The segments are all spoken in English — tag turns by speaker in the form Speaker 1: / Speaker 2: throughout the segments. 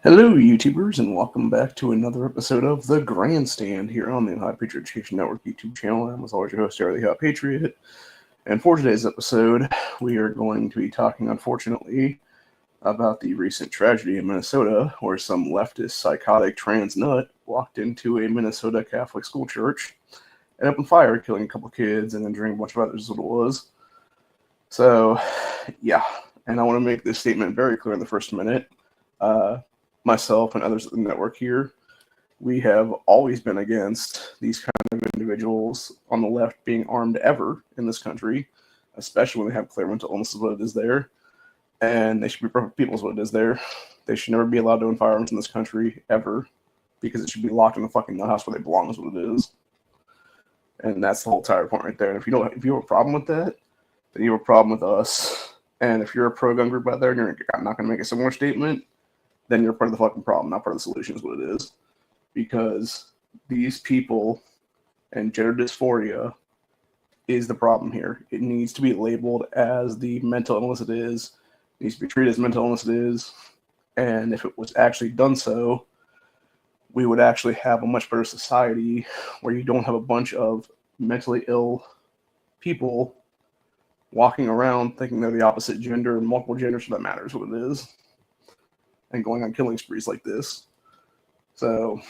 Speaker 1: Hello, YouTubers, and welcome back to another episode of The Grandstand here on the Hot Patriot Education Network YouTube channel. I'm, as always, your host, Harry the Hot Patriot. And for today's episode, we are going to be talking, unfortunately, about the recent tragedy in Minnesota where some leftist psychotic trans nut walked into a Minnesota Catholic school church and opened fire, killing a couple kids and injuring a bunch of others, is what it was. So, yeah, and I want to make this statement very clear in the first minute. Myself and others at the network here, we have always been against these kind of individuals on the left being armed ever in this country, especially when they have clear mental illness is what it is there. And they should be perfect people is what it is there. They should never be allowed to own firearms in this country ever, because it should be locked in the fucking nut house where they belong is what it is. And that's the whole entire point right there. And if you have a problem with that, then you have a problem with us. And if you're a pro-gun group out there and you're not going to make a similar statement, then you're part of the fucking problem, not part of the solution is what it is. Because these people and gender dysphoria is the problem here. It needs to be labeled as the mental illness it is. It needs to be treated as mental illness it is. And if it was actually done so, we would actually have a much better society where you don't have a bunch of mentally ill people walking around thinking they're the opposite gender and multiple genders for that matter is what it is. And going on killing sprees like this. So,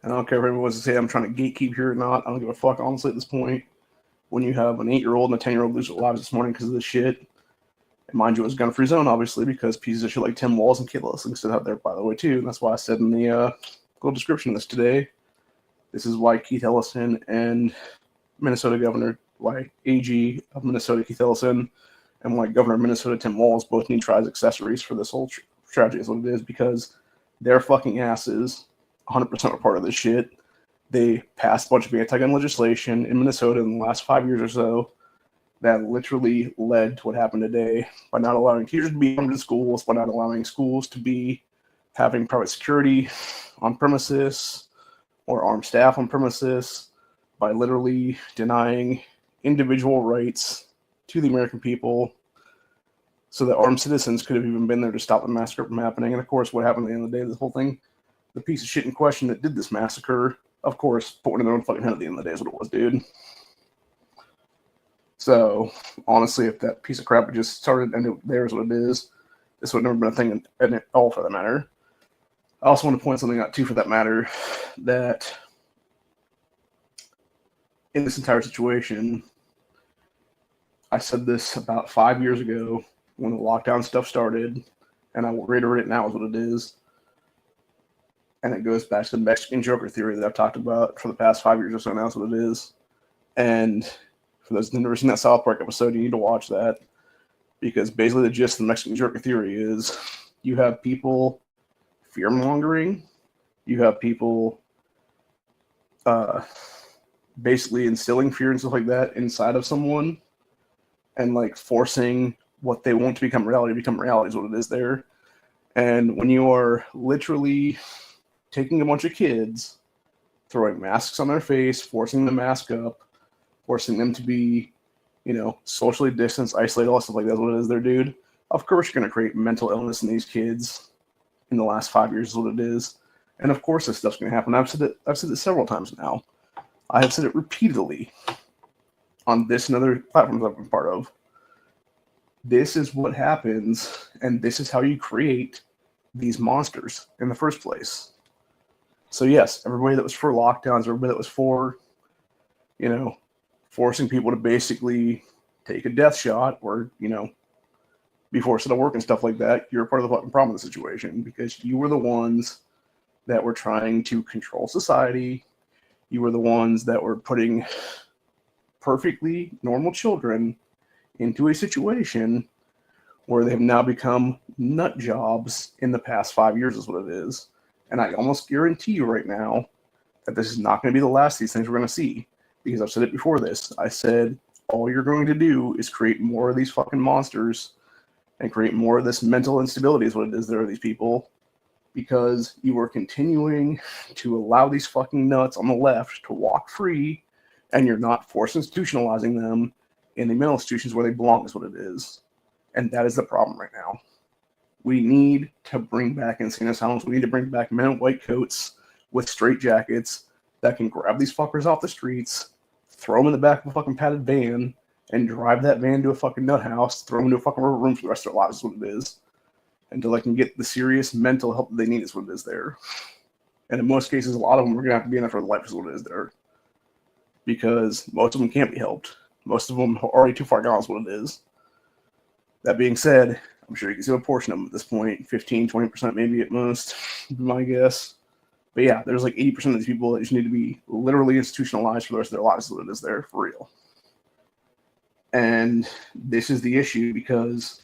Speaker 1: and I don't care if everyone wants to say I'm trying to gatekeep here or not. I don't give a fuck, honestly, at this point. When you have an 8-year-old and a 10-year-old lose their lives this morning because of this shit, and mind you, it was a gun-free zone, obviously, because pieces of shit like Tim Walz and Ellison sit out there, by the way, too. And that's why I said in the little description of this today, this is why Keith Ellison and Minnesota Governor, why AG of Minnesota Keith Ellison, and like Governor of Minnesota Tim Walz both need tried accessories for this whole tragedy is what it is, because their fucking asses 100% are part of this shit. They passed a bunch of anti-gun legislation in Minnesota in the last 5 years or so that literally led to what happened today by not allowing teachers to be armed in schools, by not allowing schools to be having private security on premises or armed staff on premises, by literally denying individual rights to the American people so that armed citizens could have even been there to stop the massacre from happening. And of course, what happened at the end of the day, this whole thing, the piece of shit in question that did this massacre, of course, put one in their own fucking head at the end of the day is what it was, dude. So, honestly, if that piece of crap had just started and there's what it is, this would have never been a thing at all for that matter. I also want to point something out, too, for that matter, that in this entire situation, I said this about 5 years ago when the lockdown stuff started, and I will reiterate it now is what it is. And it goes back to the Mexican Joker theory that I've talked about for the past 5 years or so now is what it is. And for those who've never seen that South Park episode, you need to watch that, because basically the gist of the Mexican Joker theory is you have people fear-mongering, you have people basically instilling fear and stuff like that inside of someone, and like forcing what they want to become reality is what it is there. And when you are literally taking a bunch of kids, throwing masks on their face, forcing them to mask up, forcing them to be, socially distanced, isolated, all stuff like that's what it is there, dude. Of course you're going to create mental illness in these kids in the last 5 years is what it is. And of course this stuff's going to happen. I've said it several times now. I have said it repeatedly on this and other platforms I've been part of. This is what happens, and this is how you create these monsters in the first place. So yes, everybody that was for lockdowns, everybody that was for, forcing people to basically take a death shot or, be forced to work and stuff like that, you're part of the fucking problem of the situation, because you were the ones that were trying to control society. You were the ones that were putting perfectly normal children into a situation where they have now become nut jobs in the past 5 years is what it is. And I almost guarantee you right now that this is not going to be the last of these things we're going to see, because I've said it before this. I said all you're going to do is create more of these fucking monsters and create more of this mental instability is what it is there are these people, because you are continuing to allow these fucking nuts on the left to walk free, and you're not force institutionalizing them in the mental institutions where they belong is what it is. And that is the problem right now. We need to bring back insane asylums. We need to bring back men in white coats with straight jackets that can grab these fuckers off the streets, throw them in the back of a fucking padded van, and drive that van to a fucking nut house, throw them into a fucking room for the rest of their lives is what it is. Until they can get the serious mental help that they need is what it is there. And in most cases, a lot of them are going to have to be in there for life is what it is there. Because most of them can't be helped. Most of them are already too far gone is what it is. That being said, I'm sure you can see a portion of them at this point, 15, 20% maybe at most, my guess. But yeah, there's like 80% of these people that just need to be literally institutionalized for the rest of their lives is what it is there, for real. And this is the issue because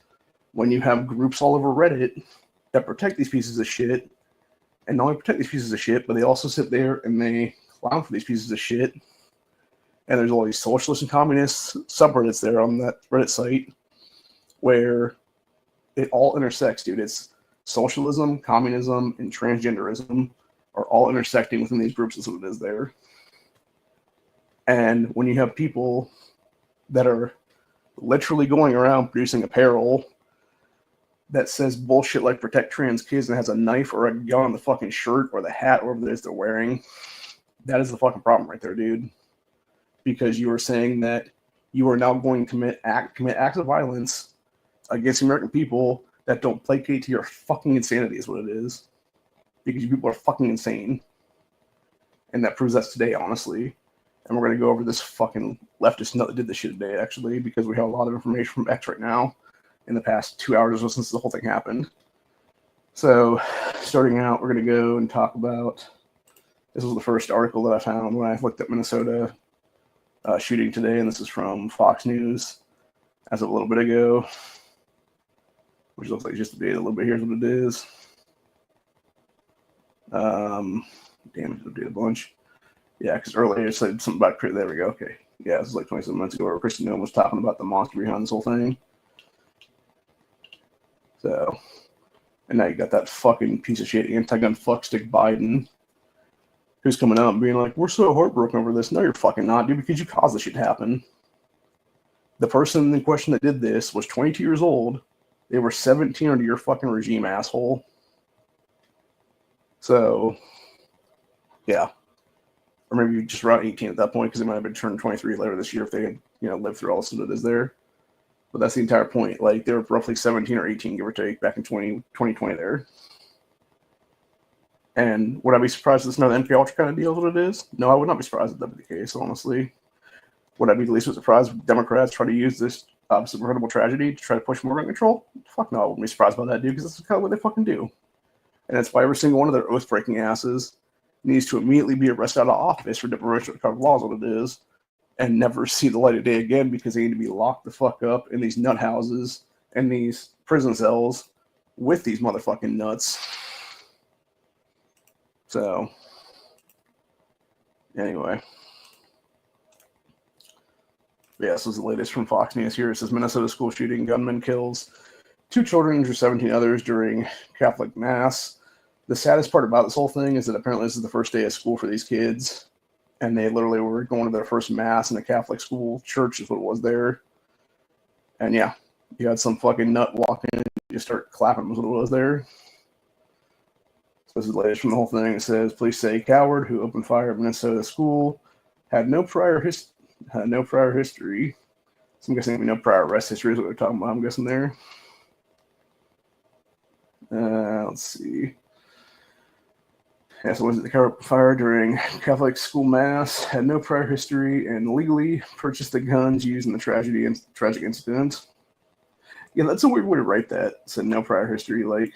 Speaker 1: when you have groups all over Reddit that protect these pieces of shit, and not only protect these pieces of shit, but they also sit there and they clown for these pieces of shit. And there's all these socialist and communist subreddits there on that Reddit site where it all intersects, dude. It's socialism, communism, and transgenderism are all intersecting within these groups is what it is there. And when you have people that are literally going around producing apparel that says bullshit like protect trans kids and has a knife or a gun on the fucking shirt or the hat or whatever it is they're wearing, that is the fucking problem right there, dude. Because you are saying that you are now going to commit acts of violence against the American people that don't placate to your fucking insanity is what it is. Because you people are fucking insane. And that proves us today, honestly. And we're going to go over this fucking leftist nut that did this shit today, actually, because we have a lot of information from X right now in the past 2 hours or so since the whole thing happened. So, starting out, we're going to go and talk about, this was the first article that I found when I looked at Minnesota shooting today, and this is from Fox News as of a little bit ago, which looks like just updated a little bit. Here's what it is. Damn, it updated a bunch. Yeah, because earlier it said something about, there we go, okay. Yeah, this was like 27 minutes ago where Kristen Noem was talking about the monster behind this whole thing. So, and now you got that fucking piece of shit anti-gun fuckstick Biden who's coming out and being like, we're so heartbroken over this. No, you're fucking not, dude, because you caused this shit to happen. The person in question that did this was 22 years old. They were 17 under your fucking regime, asshole. So, yeah. Or maybe just around 18 at that point because they might have been turned 23 later this year if they had, lived through all this that is there. But that's the entire point. Like, they were roughly 17 or 18, give or take, back in 2020 there. And would I be surprised if this is another MK Ultra kind of deal is what it is? No, I would not be surprised if that be the case, honestly. Would I be the least bit surprised if Democrats try to use this obviously preventable tragedy to try to push more gun control? Fuck no, I wouldn't be surprised by that, dude, because that's kind of what they fucking do. And that's why every single one of their oath-breaking asses needs to immediately be arrested out of office for deprivation of covered laws, what it is, and never see the light of day again because they need to be locked the fuck up in these nut houses and these prison cells with these motherfucking nuts. So, anyway. Yeah, this is the latest from Fox News here. It says Minnesota school shooting, gunman kills 2 children, injures 17 others during Catholic Mass. The saddest part about this whole thing is that apparently this is the first day of school for these kids. And they literally were going to their first Mass in a Catholic school church is what it was there. And yeah, you had some fucking nut walk in and you start clapping was what it was there. So this is the latest from the whole thing. It says, police say coward who opened fire at Minnesota school had no prior history. So I'm guessing no prior arrest history is what they're talking about, I'm guessing there. Let's see. Yeah, so was it the coward opened fire during Catholic school Mass, had no prior history, and legally purchased the guns used in the tragic incident. Yeah, that's a weird way to write that. It said no prior history, like,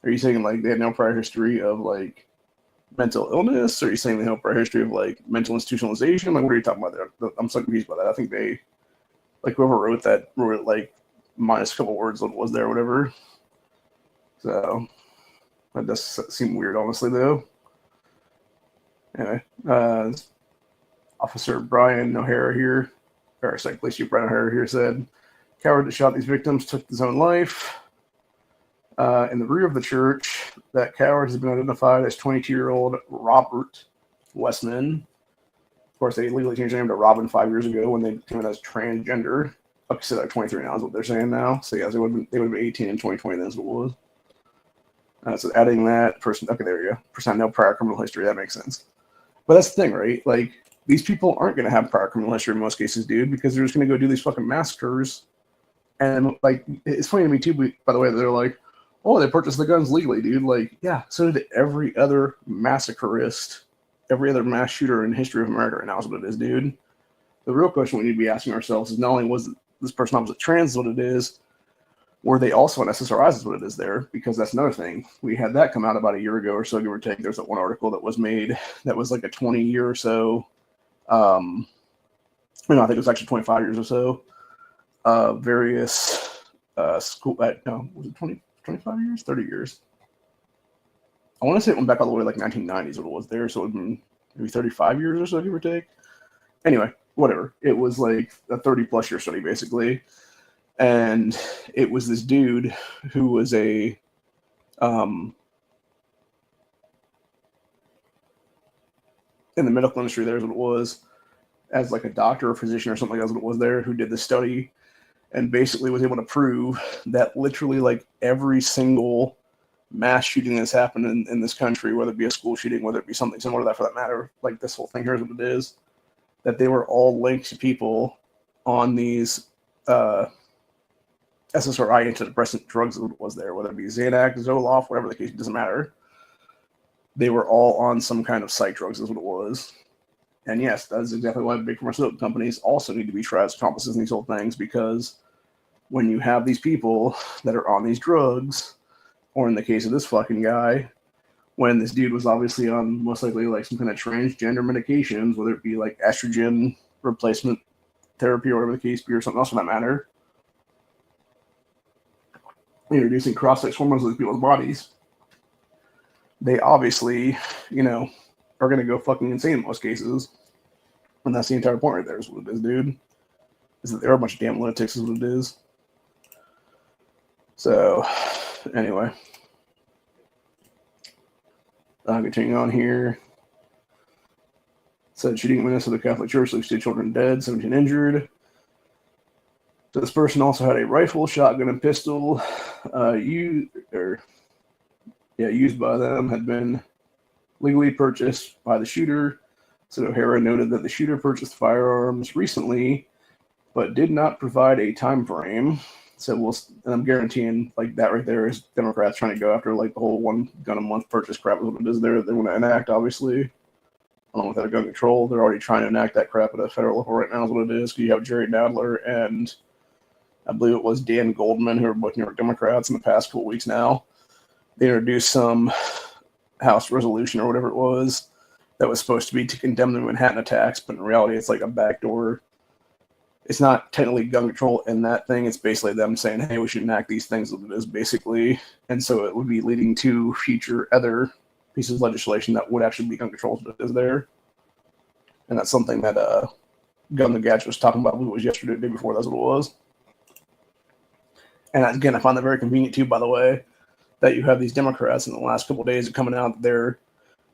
Speaker 1: are you saying, like, they had no prior history of, like, mental illness? Or are you saying they have no prior history of, like, mental institutionalization? Like, what are you talking about there? I'm so confused by that. I think they, like, whoever wrote it, like, minus a couple words what it was there or whatever. So, that does seem weird, honestly, though. Anyway, Officer Brian O'Hara here, or Second Police Chief Brian O'Hara here said, coward that shot these victims took his own life. In the rear of the church, that coward has been identified as 22-year-old Robert Westman. Of course, they legally changed their name to Robin 5 years ago when they came in as transgender. Okay, so they're 23 now is what they're saying now. So yeah, they would have been 18 in 2020. That's what it was. So adding that person. Okay, there you go. Percent no prior criminal history. That makes sense. But that's the thing, right? Like, these people aren't going to have prior criminal history in most cases, dude, because they're just going to go do these fucking massacres. And, like, it's funny to me, too, by the way, they're like, oh, they purchased the guns legally, dude. Like, yeah, so did every other massacreist, every other mass shooter in the history of America right now is what it is, dude. The real question we need to be asking ourselves is not only was this person opposite trans is what it is, were they also on SSRIs is what it is there, because that's another thing. We had that come out about a year ago or so, give or take. There's that one article that was made that was like a 20-year or so, I think it was actually 25 years or so, various school, no, was it 25 years? 30 years. I want to say it went back all the way to like 1990s what it was there, so it would have been maybe 35 years or so, give or take. Anyway, whatever. It was like a 30-plus year study, basically. And it was this dude who was in the medical industry, there's what it was, as like a doctor or physician or something like that, what it was there, who did the study and basically was able to prove that literally like every single mass shooting that's happened in this country, whether it be a school shooting, whether it be something similar to that for that matter, like this whole thing, here's what it is, that they were all linked to people on these SSRI antidepressant drugs that was there, whether it be Xanax, Zoloft, whatever the case, it doesn't matter. They were all on some kind of psych drugs is what it was. And yes, that is exactly why big pharmaceutical companies also need to be tried as accomplices in these whole things, because when you have these people that are on these drugs, or in the case of this fucking guy, when this dude was obviously on most likely like some kind of transgender medications, whether it be like estrogen replacement therapy or whatever the case be, or something else for that matter, introducing cross-sex hormones into people's bodies, they obviously, are going to go fucking insane in most cases. And that's the entire point right there is what it is, dude. Is that they're a bunch of damn lunatics is what it is. So, anyway. Continuing on here. Said shooting witness of the Catholic Church leaves 2 children dead, 17 injured. So this person also had a rifle, shotgun, and pistol used by them, had been legally purchased by the shooter. So O'Hara noted that the shooter purchased firearms recently, but did not provide a time frame. So and I'm guaranteeing like that right there is Democrats trying to go after like the whole 1 gun a month purchase crap is what it is there. They want to enact, obviously, along with that gun control. They're already trying to enact that crap at a federal level right now is what it is. Because you have Jerry Nadler and I believe it was Dan Goldman, who are both New York Democrats in the past couple weeks now. They introduced some House resolution or whatever it was that was supposed to be to condemn the Manhattan attacks, but in reality it's like a backdoor. It's not technically gun control in that thing. It's basically them saying, hey, we should enact these things that it is, basically. And so it would be leading to future other pieces of legislation that would actually be gun control that is there. And that's something that Gun the Gadget was talking about, I believe it was yesterday, the day before, that's what it was. And again, I find that very convenient too, by the way, that you have these Democrats in the last couple of days coming out, they're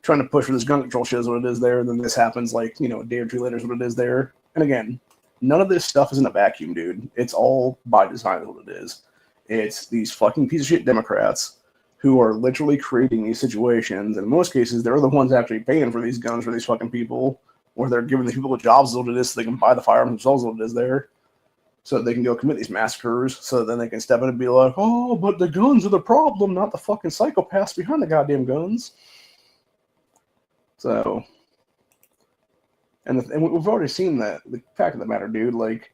Speaker 1: trying to push for this gun control shit is what it is there. Then this happens like, a day or 2 later is what it is there. And again, none of this stuff is in a vacuum, dude. It's all by design is what it is. It's these fucking piece of shit Democrats who are literally creating these situations. And in most cases, they're the ones actually paying for these guns for these fucking people, or they're giving these people jobs is what it is so they can buy the firearms themselves what it is there. So that they can go commit these massacres, so then they can step in and be like, oh, but the guns are the problem, not the fucking psychopaths behind the goddamn guns. So, and we've already seen that. The fact of the matter, dude, like,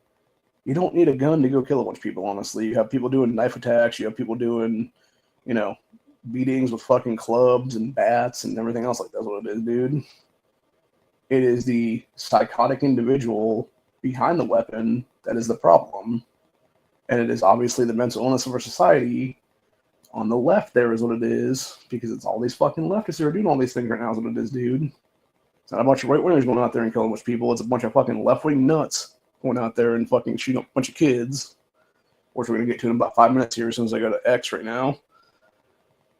Speaker 1: you don't need a gun to go kill a bunch of people, honestly. You have people doing knife attacks, you have people doing, beatings with fucking clubs and bats and everything else like that's what it is, dude. It is the psychotic individual behind the weapon that is the problem. And it is obviously the mental illness of our society on the left there is what it is, because it's all these fucking leftists who are doing all these things right now is what it is, dude. It's not a bunch of right-wingers going out there and killing a bunch of people. It's a bunch of fucking left-wing nuts going out there and fucking shooting up a bunch of kids, which we're going to get to in about 5 minutes here as soon as I go to X right now,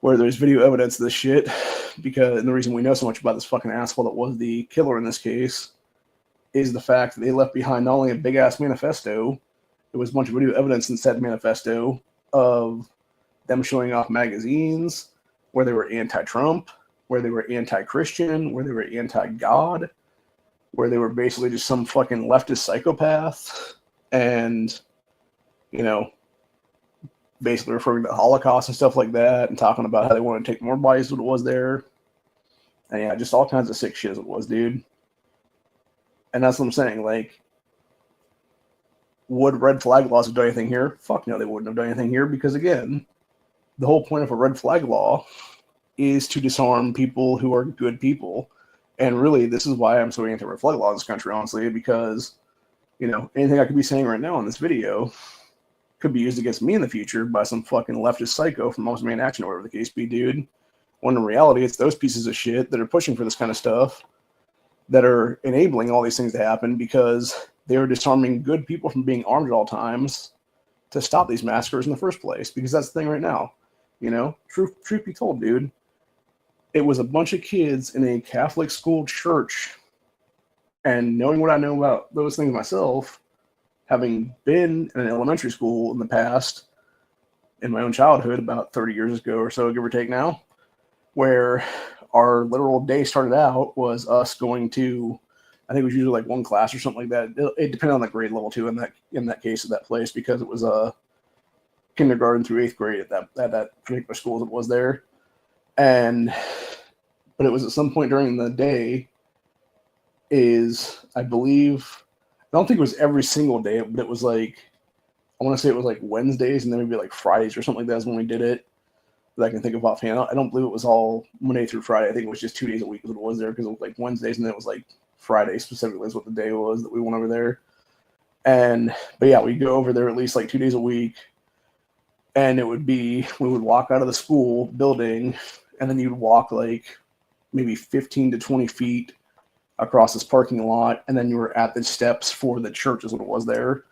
Speaker 1: where there's video evidence of this shit. And the reason we know so much about this fucking asshole that was the killer in this case is the fact that they left behind not only a big-ass manifesto, There was a bunch of video evidence in said manifesto of them showing off magazines where they were anti-Trump, where they were anti-Christian, where they were anti-God, where they were basically just some fucking leftist psychopath, and, you know, basically referring to the Holocaust and stuff like that, and talking about how they want to take more bodies than what was there. And yeah, just all kinds of sick shit as it was, dude. And that's what I'm saying. Like, would red flag laws have done anything here? Fuck no, they wouldn't have done anything here, because again, the whole point of a red flag law is to disarm people who are good people. And really, this is why I'm so anti-red flag law in this country, honestly, because, you know, anything I could be saying right now in this video could be used against me in the future by some fucking leftist psycho from Moms Man Action or whatever the case be, dude. When in reality, it's those pieces of shit that are pushing for this kind of stuff that are enabling all these things to happen, because they are disarming good people from being armed at all times to stop these massacres in the first place. Because that's the thing right now. You know, truth be told, dude, it was a bunch of kids in a Catholic school church, and knowing what I know about those things myself, having been in an elementary school in the past, in my own childhood, about 30 years ago or so, give or take now, where our literal day started out was us going to, I think it was usually like one class or something like that. It depended on the grade level too, in that case of that place, because it was a kindergarten through 8th grade at that particular school that was there. But it was at some point during the day, I believe, I don't think it was every single day, but it was like, I want to say it was like Wednesdays and then maybe like Fridays or something like that is when we did it, that I can think of offhand. I don't believe it was all Monday through Friday. I think it was just 2 days a week that it was there, because it was like Wednesdays and then it was like Friday specifically is what the day was that we went over there. But yeah, we'd go over there at least like 2 days a week, and we would walk out of the school building, and then you'd walk like maybe 15 to 20 feet across this parking lot, and then you were at the steps for the church is what it was there.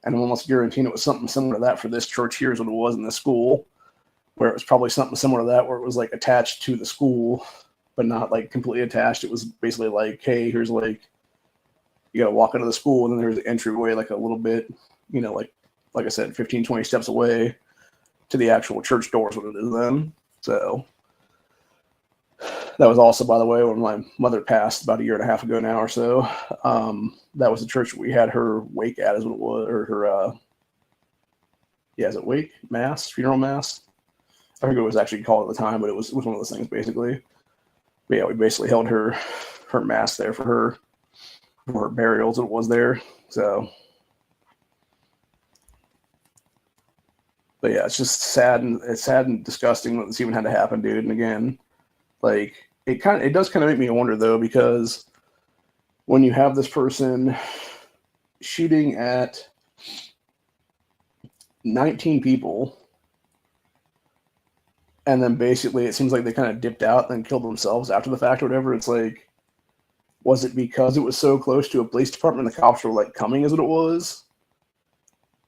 Speaker 1: And I'm almost guaranteeing it was something similar to that for this church here is what it was in this school, where it was probably something similar to that, where it was like attached to the school, but not like completely attached. It was basically like, hey, here's like, you got to walk into the school, and then there's the entryway, like a little bit, you know, like I said, 15, 20 steps away to the actual church doors, what it is then. So that was also, by the way, when my mother passed about 1.5 years ago now or so. That was the church we had her wake at, is what it was, or her, is it wake? Mass? Funeral mass? I forget what it was actually called at the time, but it was one of those things, basically. But yeah, we basically held her mass there for her burials, it was there. So, but yeah, it's just sad and disgusting that this even had to happen, dude. And again, like, it does kind of make me wonder, though, because when you have this person shooting at 19 people, and then basically it seems like they kind of dipped out and killed themselves after the fact or whatever, it's like, was it because it was so close to a police department and the cops were like coming, is what it was,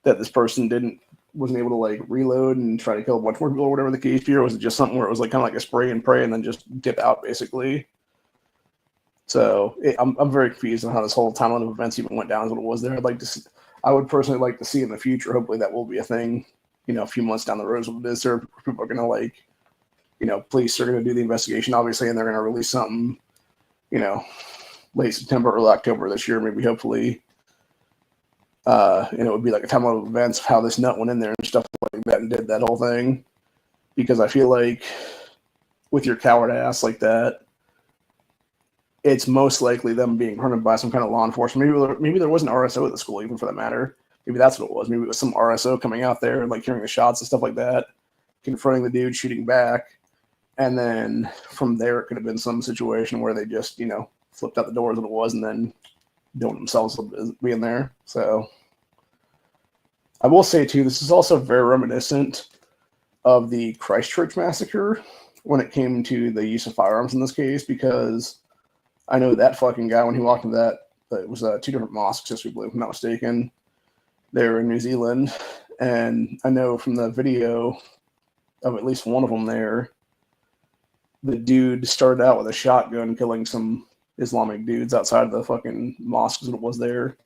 Speaker 1: that this person wasn't able to like reload and try to kill a bunch more people or whatever the case be, or was it just something where it was like kind of like a spray and pray and then just dip out, basically? So I'm very confused on how this whole timeline of events even went down, is what it was there. I would personally like to see in the future, hopefully that will be a thing, you know, a few months down the road, is what it is. There, people are going to, like, you know, police are going to do the investigation, obviously, and they're going to release something, you know, late September, early October this year, maybe, hopefully. And it would be like a timeline of events of how this nut went in there and stuff like that and did that whole thing. Because I feel like with your coward ass like that, it's most likely them being hunted by some kind of law enforcement. Maybe there was an RSO at the school, even, for that matter. Maybe that's what it was. Maybe it was some RSO coming out there and like hearing the shots and stuff like that, confronting the dude, shooting back. And then from there, it could have been some situation where they just, you know, flipped out the doors, what it was, and then doing themselves being there. So I will say, too, this is also very reminiscent of the Christchurch massacre when it came to the use of firearms in this case, because I know that fucking guy, when he walked into that, it was 2 different mosques, if I'm not mistaken. They were in New Zealand. And I know from the video of at least one of them there, the dude started out with a shotgun killing some Islamic dudes outside of the fucking mosque, as it was there.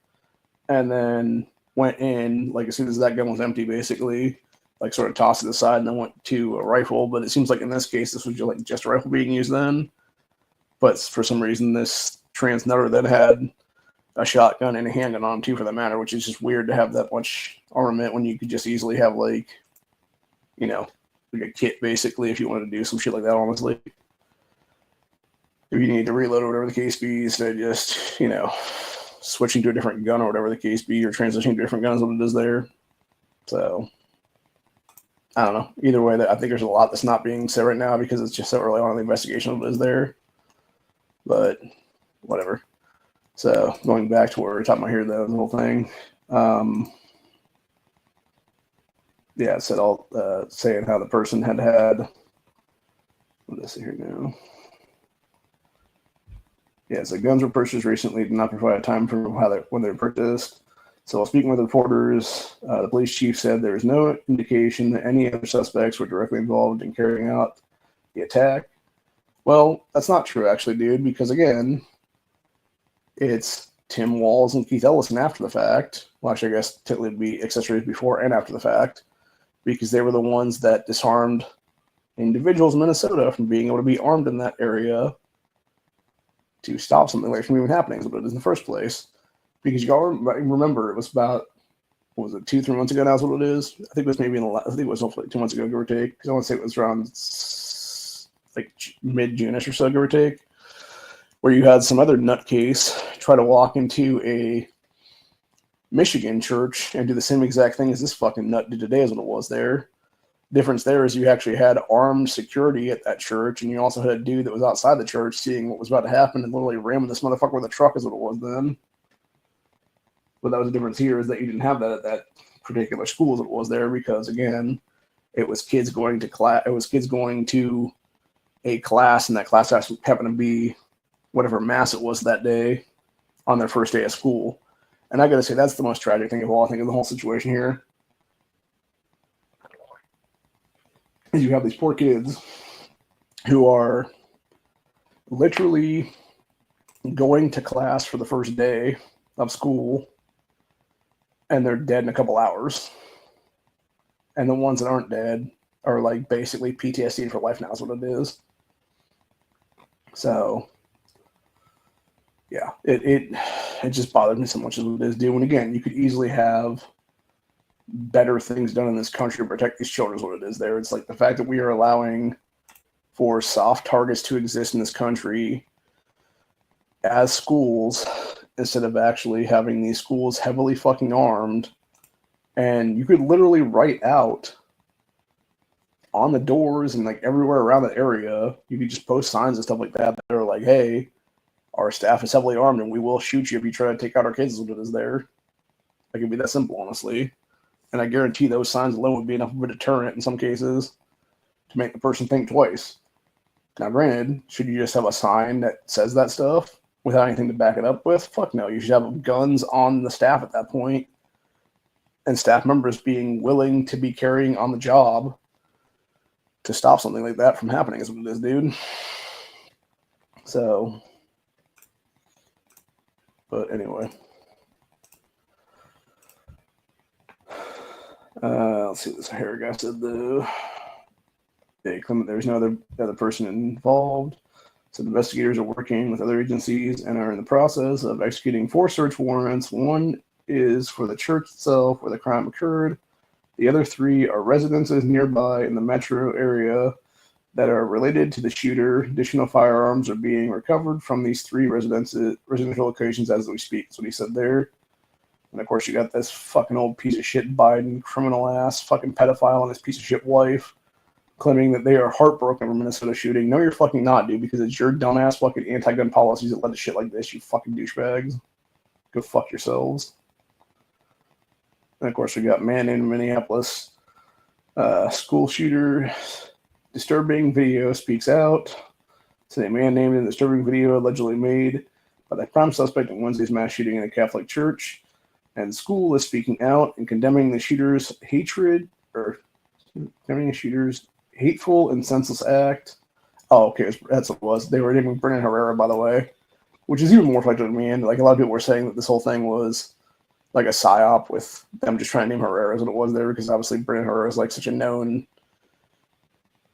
Speaker 1: And then went in, like, as soon as that gun was empty, basically, like, sort of tossed it aside and then went to a rifle. But it seems like in this case, this was just a rifle being used then. But for some reason, this trans nutter that had a shotgun and a handgun on him, too, for that matter, which is just weird to have that much armament when you could just easily have, like, you know, like a kit, basically, if you wanted to do some shit like that, honestly. If you need to reload or whatever the case be, instead of just, you know, switching to a different gun or whatever the case be, or transitioning to different guns, what it is there. So, I don't know. Either way, I think there's a lot that's not being said right now because it's just so early on in the investigation of what is there. But, whatever. So, going back to where we're talking about here, though, the whole thing. Yeah, it said all saying how the person had. What did I say here now? Yeah, so guns were purchased recently, did not provide a time for when they were purchased. So while speaking with reporters, the police chief said there was no indication that any other suspects were directly involved in carrying out the attack. Well, that's not true, actually, dude, because, again, it's Tim Walz and Keith Ellison after the fact. Well, actually, I guess technically it would be accessories before and after the fact, because they were the ones that disarmed individuals in Minnesota from being able to be armed in that area to stop something like from even happening, is what it is in the first place. Because y'all remember, it was about, what was it, 2-3 months ago now is what it is? I think it was maybe I think it was hopefully 2 months ago, give or take. Because I want to say it was around like mid-June-ish or so, give or take, where you had some other nutcase try to walk into a Michigan church and do the same exact thing as this fucking nut did today, is what it was there. Difference there is you actually had armed security at that church, and you also had a dude that was outside the church seeing what was about to happen and literally ramming this motherfucker with a truck, is what it was then. But that was the difference here, is that you didn't have that at that particular school as it was there, because, again, it was kids going to class. It was kids going to a class, and that class happened to be whatever mass it was that day on their first day of school. And I gotta say, that's the most tragic thing of all, I think, of the whole situation here. Is you have these poor kids who are literally going to class for the first day of school, and they're dead in a couple hours. And the ones that aren't dead are like basically PTSD for life now, is what it is. So, yeah, it just bothered me so much as what it is, dude. And again, you could easily have better things done in this country to protect these children, is what it is there. It's like the fact that we are allowing for soft targets to exist in this country as schools, instead of actually having these schools heavily fucking armed. And you could literally write out on the doors and like everywhere around the area, you could just post signs and stuff like that that are like, hey, our staff is heavily armed and we will shoot you if you try to take out our kids, is what it is there. Like, it'd be that simple, honestly. And I guarantee those signs alone would be enough of a deterrent in some cases to make the person think twice. Now, granted, should you just have a sign that says that stuff without anything to back it up with? Fuck no. You should have guns on the staff at that point, and staff members being willing to be carrying on the job to stop something like that from happening, is what it is, dude. So, but anyway. Let's see what this hair guy said, though. They claim that there's no other person involved. So the investigators are working with other agencies and are in the process of executing 4 search warrants. One is for the church itself where the crime occurred. The other 3 are residences nearby in the metro area that are related to the shooter. Additional firearms are being recovered from these 3 residential locations as we speak. That's what he said there. And of course, you got this fucking old piece of shit Biden, criminal ass, fucking pedophile, and his piece of shit wife claiming that they are heartbroken over Minnesota shooting. No, you're fucking not, dude, because it's your dumbass fucking anti-gun policies that led to shit like this, you fucking douchebags. Go fuck yourselves. And of course, we got man in Minneapolis, school shooter, disturbing video speaks out. So a man named in the disturbing video allegedly made by the crime suspect in Wednesday's mass shooting in a Catholic church. And the school is speaking out and condemning the shooter's hateful and senseless act. Oh, okay, that's what it was. They were naming Brennan Herrera, by the way, which is even more reflective of me. And like a lot of people were saying that this whole thing was like a psyop with them just trying to name Herrera as what it was there, because obviously Brandon Herrera is like such a known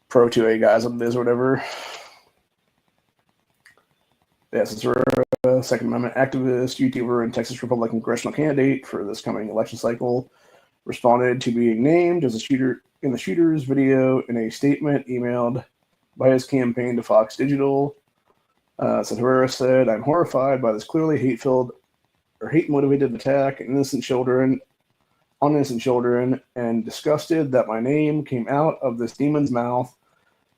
Speaker 1: Pro 2A guy as it is or whatever. Yes, it's a Second Amendment activist, YouTuber, and Texas Republican congressional candidate for this coming election cycle. Responded to being named as a shooter in the shooter's video in a statement emailed by his campaign to Fox Digital. Said Herrera said, "I'm horrified by this clearly hate-filled or hate-motivated attack on innocent children, and disgusted that my name came out of this demon's mouth."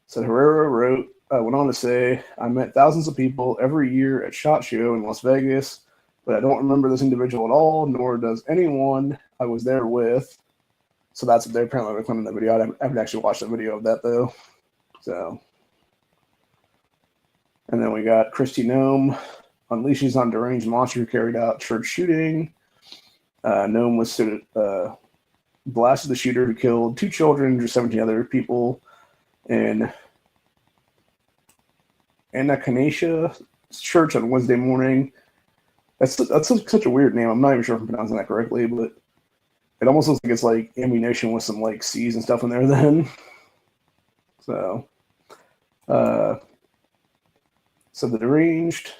Speaker 1: Said Herrera went on to say, "I met thousands of people every year at SHOT Show in Las Vegas, but I don't remember this individual at all, nor does anyone I was there with." So that's what they're apparently recording in the video. I haven't actually watched the video of that, though. So, and then we got Kristi Noem unleashes on deranged monster who carried out church shooting. Noem was blasted the shooter who killed 2 children and 17 other people in Anacacia Church on Wednesday morning. That's such a weird name. I'm not even sure if I'm pronouncing that correctly, but it almost looks like it's like ammunition with some like C's and stuff in there then. So, the deranged,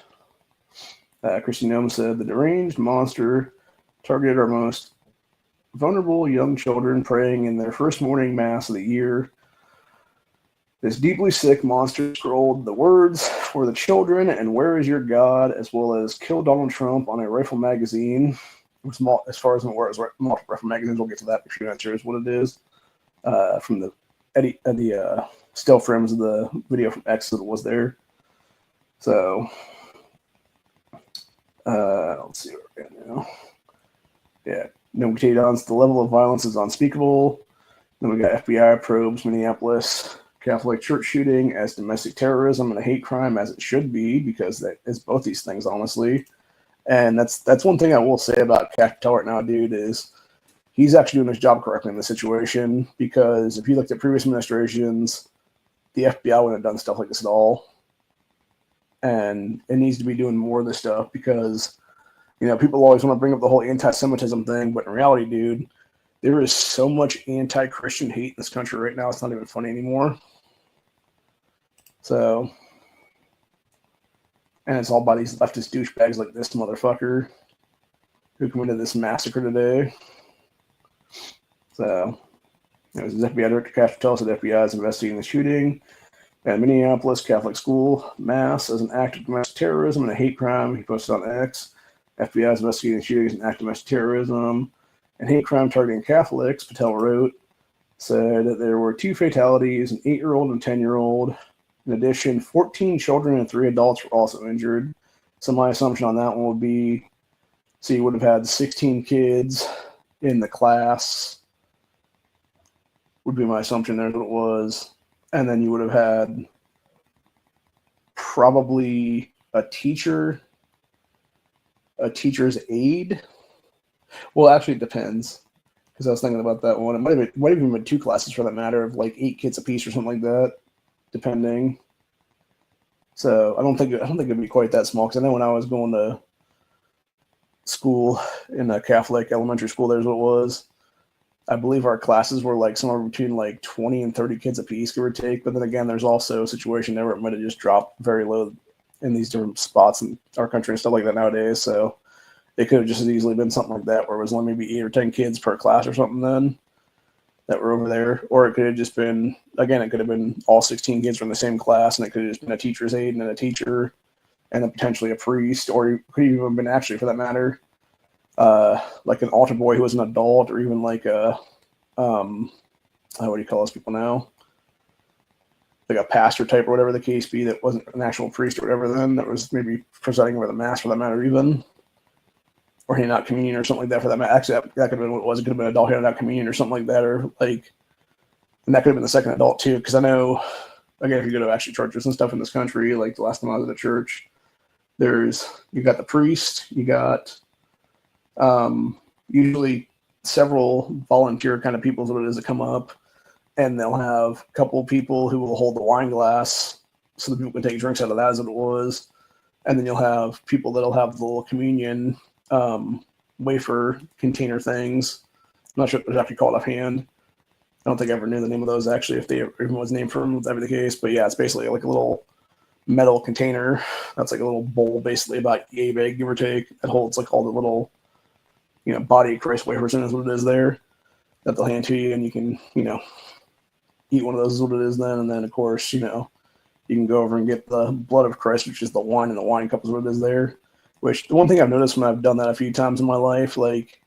Speaker 1: Kristi Noem said, "The deranged monster targeted our most vulnerable young children praying in their first morning mass of the year. This deeply sick monster scrolled the words for the children and where is your God, as well as kill Donald Trump on a rifle magazine." As far as where it's multiple rifle magazines, we'll get to that if you answer is what it is. From the still frames of the video from X that was there. So, let's see what we're at now. Yeah, no potatoes. The level of violence is unspeakable. Then we got FBI probes Minneapolis Catholic church shooting as domestic terrorism and a hate crime, as it should be, because that is both these things, honestly. And that's one thing I will say about Capital right now, dude, is he's actually doing his job correctly in this situation, because if you looked at previous administrations, the FBI wouldn't have done stuff like this at all. And it needs to be doing more of this stuff because, you know, people always want to bring up the whole anti-Semitism thing, but in reality, dude, there is so much anti-Christian hate in this country right now, it's not even funny anymore. So, and it's all by these leftist douchebags like this motherfucker who committed this massacre today. So, it was FBI Director Castro said the FBI is investigating the shooting at Minneapolis Catholic school mass as an act of domestic terrorism and a hate crime. He posted on X. FBI is investigating the shooting as an act of domestic terrorism and hate crime targeting Catholics, Patel wrote. Said that there were 2 fatalities, an 8-year-old and a 10-year-old. In addition, 14 children and 3 adults were also injured. So my assumption on that one would be, so you would have had 16 kids in the class, would be my assumption there that it was. And then you would have had probably a teacher's aide. Well, actually, it depends, because I was thinking about that one. It might have even been 2 classes for that matter, of like 8 kids apiece or something like that, depending. So I don't think it'd be quite that small, because I know when I was going to school in a Catholic elementary school, there's what it was. I believe our classes were like somewhere between like 20 and 30 kids apiece, give or take. But then again, there's also a situation there where it might have just dropped very low in these different spots in our country and stuff like that nowadays. So it could have just as easily been something like that, where it was only maybe 8 or 10 kids per class or something then that were over there. Or it could have just been, again, it could have been all 16 kids from the same class, and it could have just been a teacher's aide and then a teacher and then potentially a priest, or it could have even been, actually, for that matter, like an altar boy who was an adult, or even like a, what do you call those people now? Like a pastor type or whatever the case be, that wasn't an actual priest or whatever then, that was maybe presiding over the mass for that matter even. Or handing out communion or something like that for that matter. Actually, that could have been what it was. It could have been an adult handing out communion or something like that, or like, and that could have been the second adult too, because I know, again, if you go to actually churches and stuff in this country, like the last time I was at a church, you got the priest, you got usually several volunteer kind of people is what it is that come up, and they'll have a couple people who will hold the wine glass so that people can take drinks out of that, as what it was. And then you'll have people that'll have the little communion wafer container things. I'm not sure if they're actually called offhand. I don't think I ever knew the name of those actually, if they even was named for them, if that be the case. But yeah, it's basically like a little metal container that's like a little bowl, basically about yay big, give or take. That holds like all the little, body of Christ wafers in is what it is there. That they'll hand to you, and you can, eat one of those is what it is then. And then, of course, you can go over and get the blood of Christ, which is the wine in the wine cup is what it is there. Which, the one thing I've noticed when I've done that a few times in my life, like,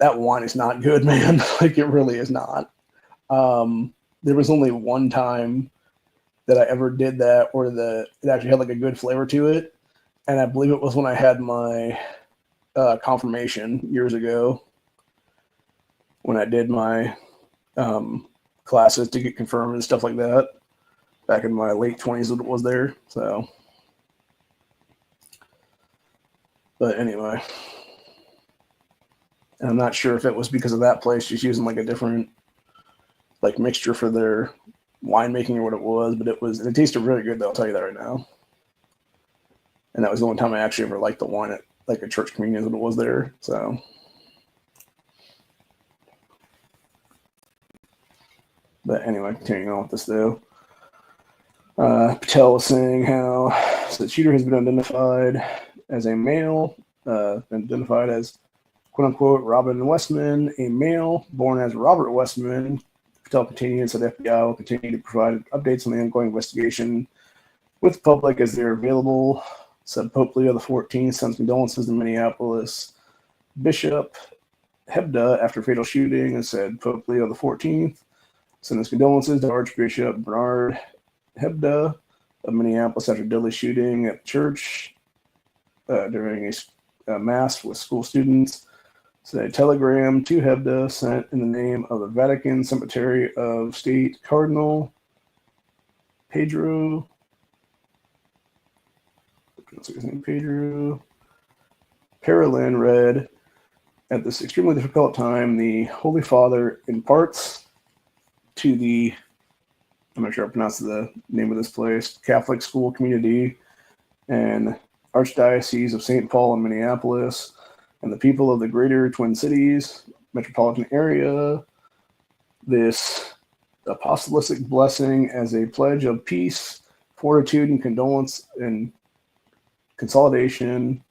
Speaker 1: that wine is not good, man. Like, it really is not. There was only one time that I ever did that where it actually had like a good flavor to it. And I believe it was when I had my confirmation years ago, when I did my classes to get confirmed and stuff like that, back in my late 20s it was there. So, but anyway, and I'm not sure if it was because of that place just using like a different like mixture for their winemaking or what it was, but it tasted really good though, I'll tell you that right now. And that was the only time I actually ever liked the wine at like a church communion is what it was there. So, but anyway, continuing on with this though. Patel was saying how the shooter has been identified as a male, identified as quote-unquote Robin Westman, a male born as Robert Westman. Patel continued, said FBI will continue to provide updates on the ongoing investigation with the public as they're available. Said Pope Leo XIV sends condolences to Minneapolis Bishop Hebda after fatal shooting, and said Pope Leo XIV sent his condolences to Archbishop Bernard Hebda of Minneapolis after deadly shooting at church during a mass with school students. So a telegram to Hebda sent in the name of the Vatican Secretary of State Cardinal Pedro Parolin read, at this extremely difficult time, the Holy Father imparts to the, I'm not sure I pronounced the name of this place, Catholic school community and Archdiocese of St. Paul in Minneapolis, and the people of the greater Twin Cities metropolitan area, this apostolic blessing as a pledge of peace, fortitude, and condolence and consolidation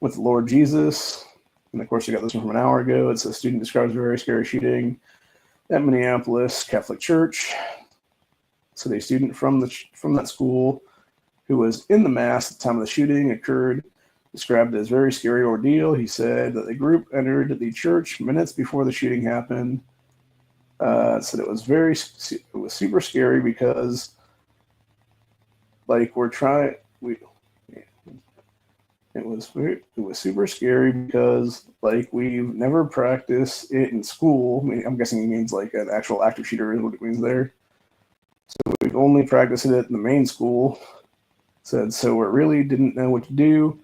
Speaker 1: with the Lord Jesus. And of course, I got this one from an hour ago. It's a student describes a very scary shooting at Minneapolis Catholic Church. So a student from that school who was in the mass at the time of the shooting occurred described it as a very scary ordeal. He said that the group entered the church minutes before the shooting happened. Said it was super scary because, like, it was super scary because, like, we've never practiced it in school. I mean, I'm guessing he means like an actual active shooter is what it means there. So we've only practiced it in the main school. Said, so we really didn't know what to do.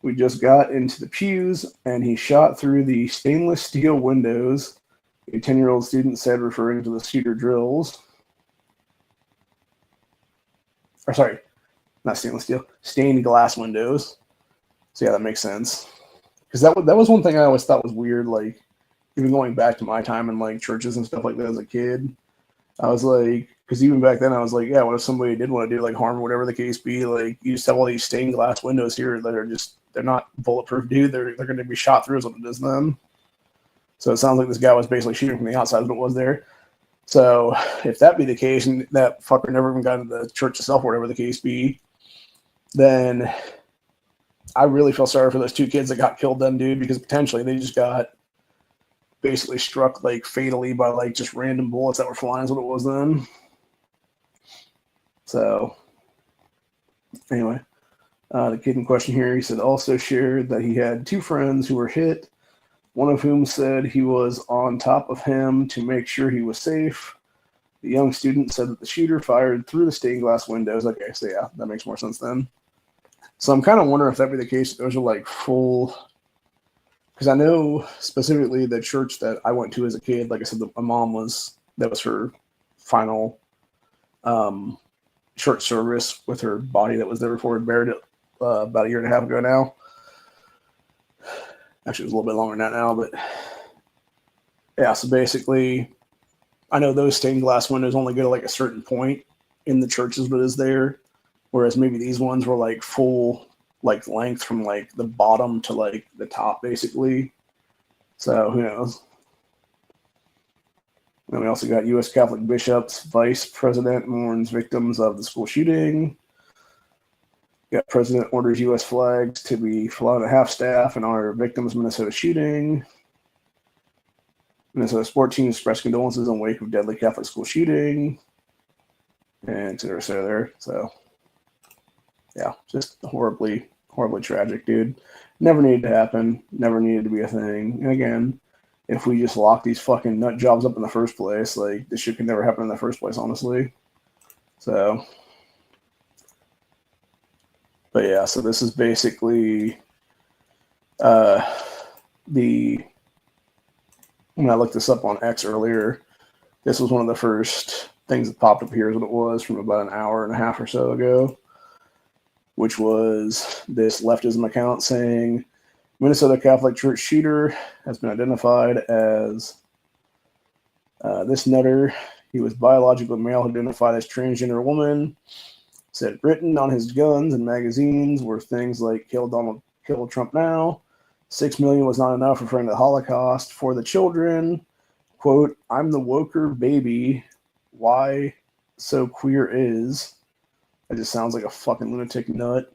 Speaker 1: We just got into the pews, and he shot through the stainless steel windows, a 10-year-old student said, referring to the shooter drills. Or sorry, not stainless steel, stained glass windows. So yeah, that makes sense. Because that was one thing I always thought was weird, like, even going back to my time in, like, churches and stuff like that as a kid. I was like, because even back then I was like, yeah, what if somebody did want to do like harm or whatever the case be? Like, you just have all these stained glass windows here that are they're not bulletproof, dude. They're going to be shot through is what it is then. So it sounds like this guy was basically shooting from the outside as it was there. So if that be the case, and that fucker never even got into the church itself or whatever the case be, then I really feel sorry for those two kids that got killed then, dude, because potentially they just got basically struck like fatally by like just random bullets that were flying is what it was then. So anyway, the kid in question here, he said also shared that he had two friends who were hit, one of whom said he was on top of him to make sure he was safe. The young student said that the shooter fired through the stained glass windows. Okay, so yeah, that makes more sense then. So I'm kind of wondering if that be the case. Those are like full, because I know specifically the church that I went to as a kid, like I said, my mom that was her final church service with her body that was there before we buried it about a year and a half ago now. Actually, it was a little bit longer than that now, but yeah, so basically, I know those stained glass windows only go to like a certain point in the churches that is there, whereas maybe these ones were like full like length from like the bottom to like the top, basically. So who knows? Then we also got U.S. Catholic bishops, vice president mourns victims of the school shooting. Got president orders U.S. flags to be flown at half staff in honor of victims of Minnesota shooting. Minnesota sport teams express condolences in wake of deadly Catholic school shooting. And et cetera, et cetera there. So, yeah, just horribly, horribly tragic, dude. Never needed to happen. Never needed to be a thing. And again, if we just lock these fucking nut jobs up in the first place, like, this shit could never happen in the first place, honestly. So, but yeah, so this is basically when I looked this up on X earlier, this was one of the first things that popped up here is what it was from about an hour and a half or so ago, which was this leftism account saying Minnesota Catholic Church shooter has been identified as this nutter. He was biologically male, identified as transgender woman. Said written on his guns and magazines were things like "Kill Donald, kill Trump now." 6 million was not enough, referring to the Holocaust for the children. Quote, "I'm the woker baby. Why so queer is." It just sounds like a fucking lunatic nut.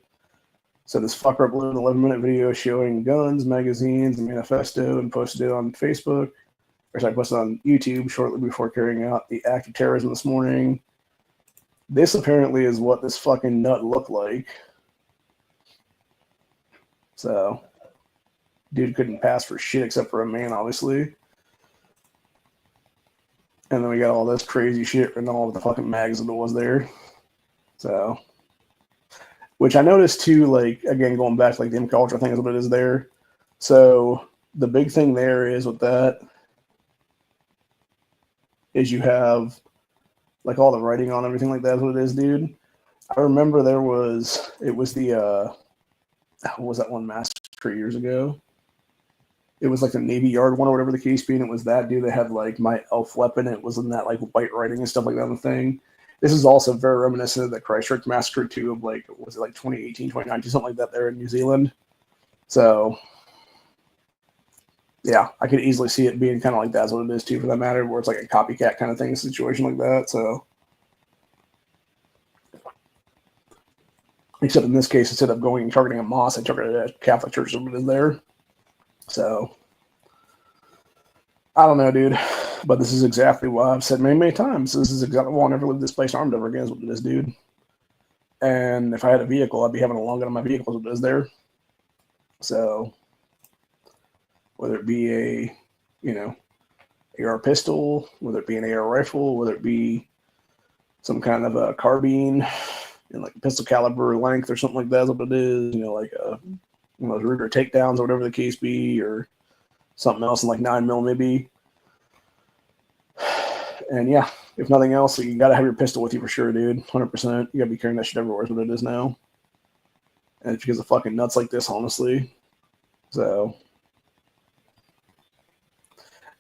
Speaker 1: So this fucker uploaded an 11-minute video showing guns, magazines, and manifesto and posted it on Facebook. Or sorry, posted on YouTube shortly before carrying out the act of terrorism this morning. This apparently is what this fucking nut looked like. So, dude couldn't pass for shit except for a man, obviously. And then we got all this crazy shit and all the fucking mags that was there. So, which I noticed too, like, again, going back to like the M culture thing is what it is there. So, the big thing there is with that is you have like all the writing on everything like that is what it is, dude. I remember it was the, what was that one massacre years ago? It was like the Navy Yard one or whatever the case being. It was that dude that had like my elf weapon. It was in that like white writing and stuff like that on the thing. This is also very reminiscent of the Christchurch massacre too of like, was it like 2018, 2019, something like that there in New Zealand. So yeah, I could easily see it being kind of like that's what it is too, for that matter, where it's like a copycat kind of thing, situation like that. So, except in this case, instead of going and targeting a mosque, I targeted a Catholic church that is there. So, I don't know, dude, but this is exactly what I've said many, many times. This is exactly why I'll never leave this place armed ever again, is what it is, dude. And if I had a vehicle, I'd be having a long gun on my vehicle, is what it is there. So, whether it be a, you know, AR pistol, whether it be an AR rifle, whether it be some kind of a carbine, like a pistol caliber length or something like that is what it is, you know, like a, you know, Ruger takedowns or whatever the case be, or something else in like 9mm maybe. And yeah, if nothing else, you got to have your pistol with you for sure, dude. 100%. You got to be carrying that shit everywhere is what it is now. And it's because of fucking nuts like this, honestly. So,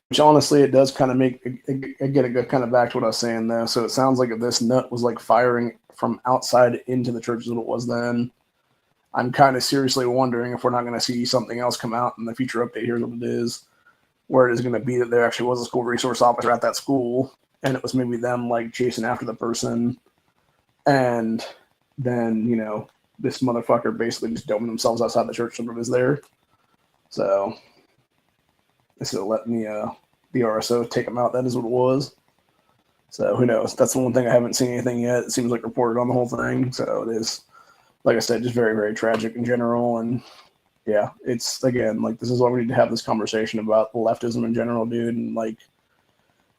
Speaker 1: which honestly, it does kind of make, again, it goes kind of back to what I was saying though. So it sounds like if this nut was like firing from outside into the church as what it was then, I'm kind of seriously wondering if we're not going to see something else come out in the future update. Here's what it is, where it is going to be that there actually was a school resource officer at that school, and it was maybe them like chasing after the person, and then, you know, this motherfucker basically just doming themselves outside the church so is there. So instead of letting the RSO take them out, that is what it was. So who knows? That's the one thing I haven't seen anything yet. It seems like reported on the whole thing. So it is, like I said, just very, very tragic in general. And yeah, it's, again, like, this is why we need to have this conversation about leftism in general, dude, and like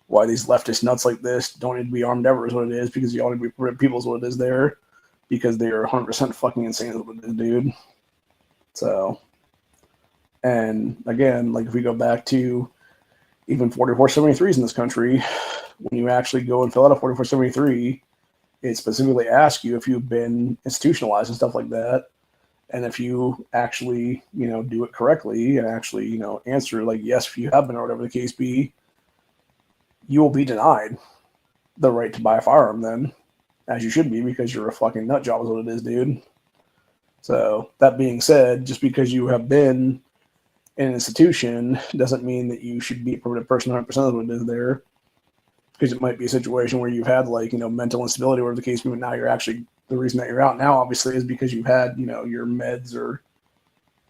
Speaker 1: why these leftist nuts like this don't need to be armed ever is what it is, because you all need to be rid of people is what it is there, because they are 100% fucking insane is what it is, dude. So, and again, like if we go back to even 4473s in this country, when you actually go and fill out a 4473, it specifically asks you if you've been institutionalized and stuff like that. And if you actually, do it correctly and actually, answer like yes, if you have been or whatever the case be, you will be denied the right to buy a firearm then, as you should be, because you're a fucking nut job is what it is, dude. So that being said, just because you have been in an institution doesn't mean that you should be a prohibited person 100% of what it is there. Because it might be a situation where you've had mental instability or whatever the case be, but now you're actually, the reason that you're out now obviously is because you've had, your meds or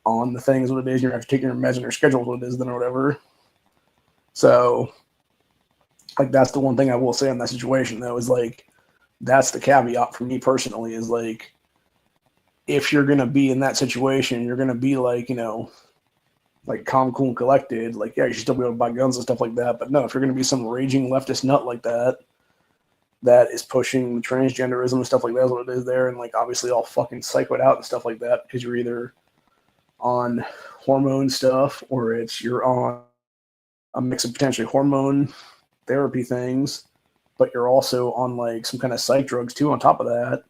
Speaker 1: on the thing is what it is. You're actually taking your meds on your schedule what it is then or whatever. So like that's the one thing I will say on that situation though, is like that's the caveat for me personally, is like if you're gonna be in that situation, you're gonna be like, like calm, cool, and collected. Like, yeah, you should still be able to buy guns and stuff like that. But no, if you're gonna be some raging leftist nut like that, that is pushing transgenderism and stuff like that is what it is there, and like obviously all fucking psychoed out and stuff like that because you're either on hormone stuff or you're on a mix of potentially hormone therapy things, but you're also on like some kind of psych drugs too on top of that.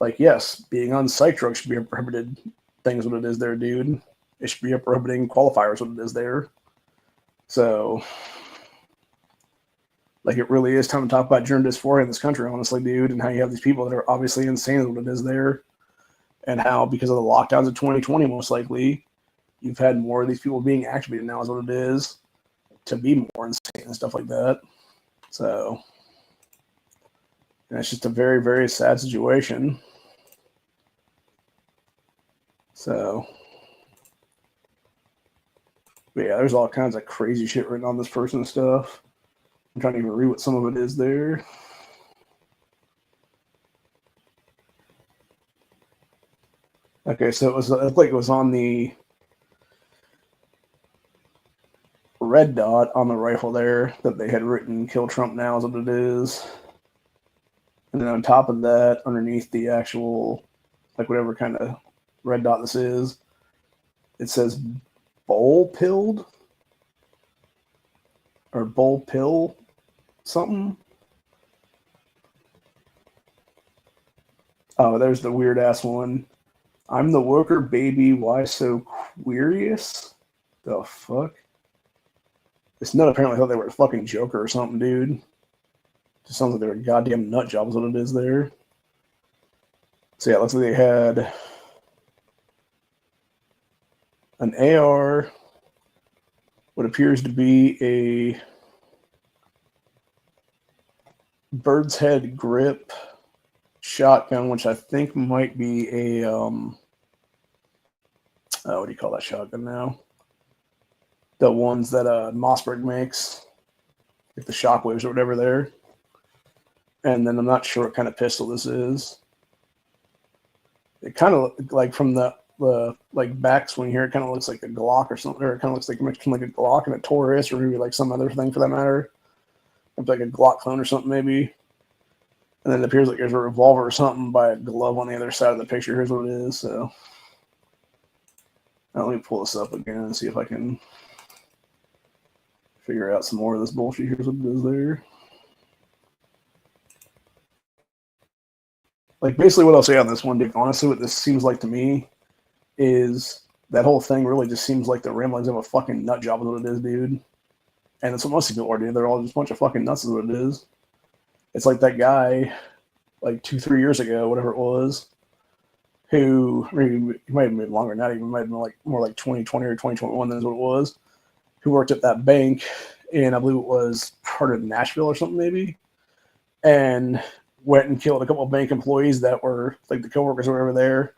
Speaker 1: Like, yes, being on psych drugs should be a prohibited thing is what it is there, dude. It should be a prohibiting qualifier is what it is there. So, like, it really is time to talk about gender dysphoria in this country, honestly, dude, and how you have these people that are obviously insane is what it is there, and how, because of the lockdowns of 2020, most likely, you've had more of these people being activated now is what it is, to be more insane and stuff like that. So, and it's just a very, very sad situation. So, but yeah, there's all kinds of crazy shit written on this person and stuff. I'm trying to even read what some of it is there. Okay, so it was on the red dot on the rifle there that they had written "Kill Trump Now" is what it is. And then on top of that, underneath the actual, like whatever kind of red dot this is, it says "bowl pilled" or "bowl pill" something. Oh, there's the weird ass one. I'm the worker, baby. Why so queerious? The fuck? This nut apparently thought they were a fucking Joker or something, dude. Just sounds like they're a goddamn nut job is what it is there. So yeah, it looks like they had an AR, what appears to be a bird's head grip shotgun, which I think might be a what do you call that shotgun now? The ones that Mossberg makes, like the Shockwaves or whatever there. And then I'm not sure what kind of pistol this is. It kind of like from the like backswing here, it kind of looks like a Glock or something, or it kind of looks like a Glock and a Taurus, or maybe like some other thing for that matter. It's like a Glock clone or something maybe. And then it appears like there's a revolver or something by a glove on the other side of the picture. Here's what it is. So now let me pull this up again and see if I can figure out some more of this bullshit. Here's what it is there. Like, basically what I'll say on this one, Dick, honestly, what this seems like to me is that whole thing really just seems like the ramblings of a fucking nut job is what it is, dude. And that's what most people are, dude. They're all just a bunch of fucking nuts is what it is. It's like that guy, like 2-3 years ago, whatever it was, who, maybe he might have been longer than that, even might have been like more like 2020 or 2021, that's what it was, who worked at that bank, and I believe it was part of Nashville or something maybe, and went and killed a couple of bank employees that were like the coworkers or whatever there.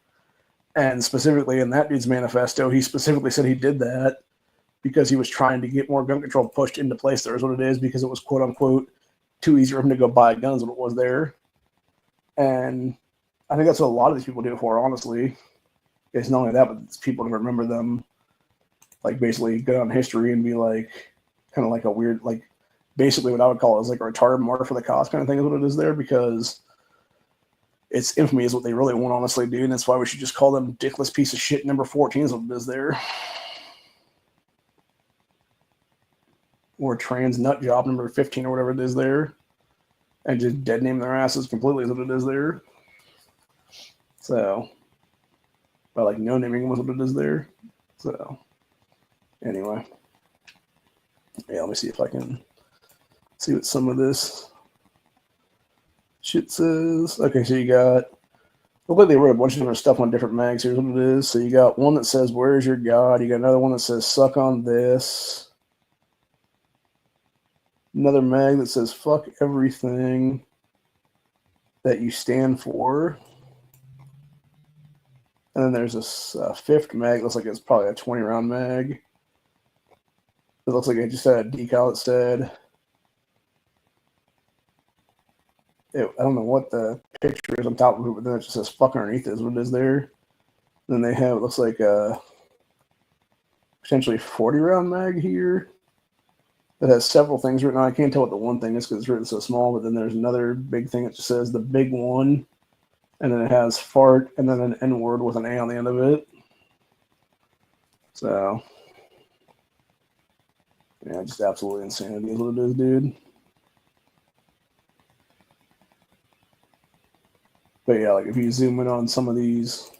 Speaker 1: And specifically in that dude's manifesto, he specifically said he did that because he was trying to get more gun control pushed into place. There is what it is, because it was quote unquote too easy for him to go buy guns when it was there. And I think that's what a lot of these people do it for, honestly. It's not only that, but it's people to remember them, like basically go down history and be like kind of like a weird, like basically what I would call is like a retarded martyr for the cause kind of thing is what it is there, because it's infamy is what they really want, honestly, dude. And that's why we should just call them dickless piece of shit number 14 is what it is there. Or trans nut job number 15 or whatever it is there. And just dead name their asses completely is what it is there. So by like no naming was what it is there. So anyway, yeah, let me see if I can see what some of this shit says. Okay, so you got, look like they wrote a bunch of different stuff on different mags. Here's what it is. So you got one that says, "Where's your God?" You got another one that says, "Suck on this." Another mag that says, "Fuck everything that you stand for." And then there's this fifth mag. Looks like it's probably a 20-round mag. It looks like it just had a decal that said, I don't know what the picture is on top of it, but then it just says "fuck" underneath it is what it is there. Then they have, it looks like a potentially 40-round mag here that has several things written on. I can't tell what the one thing is because it's written so small, but then there's another big thing that just says "the big one," and then it has "fart" and then an N word with an A on the end of it. So yeah, just absolutely insanity is what it is, dude. But yeah, like if you zoom in on some of these,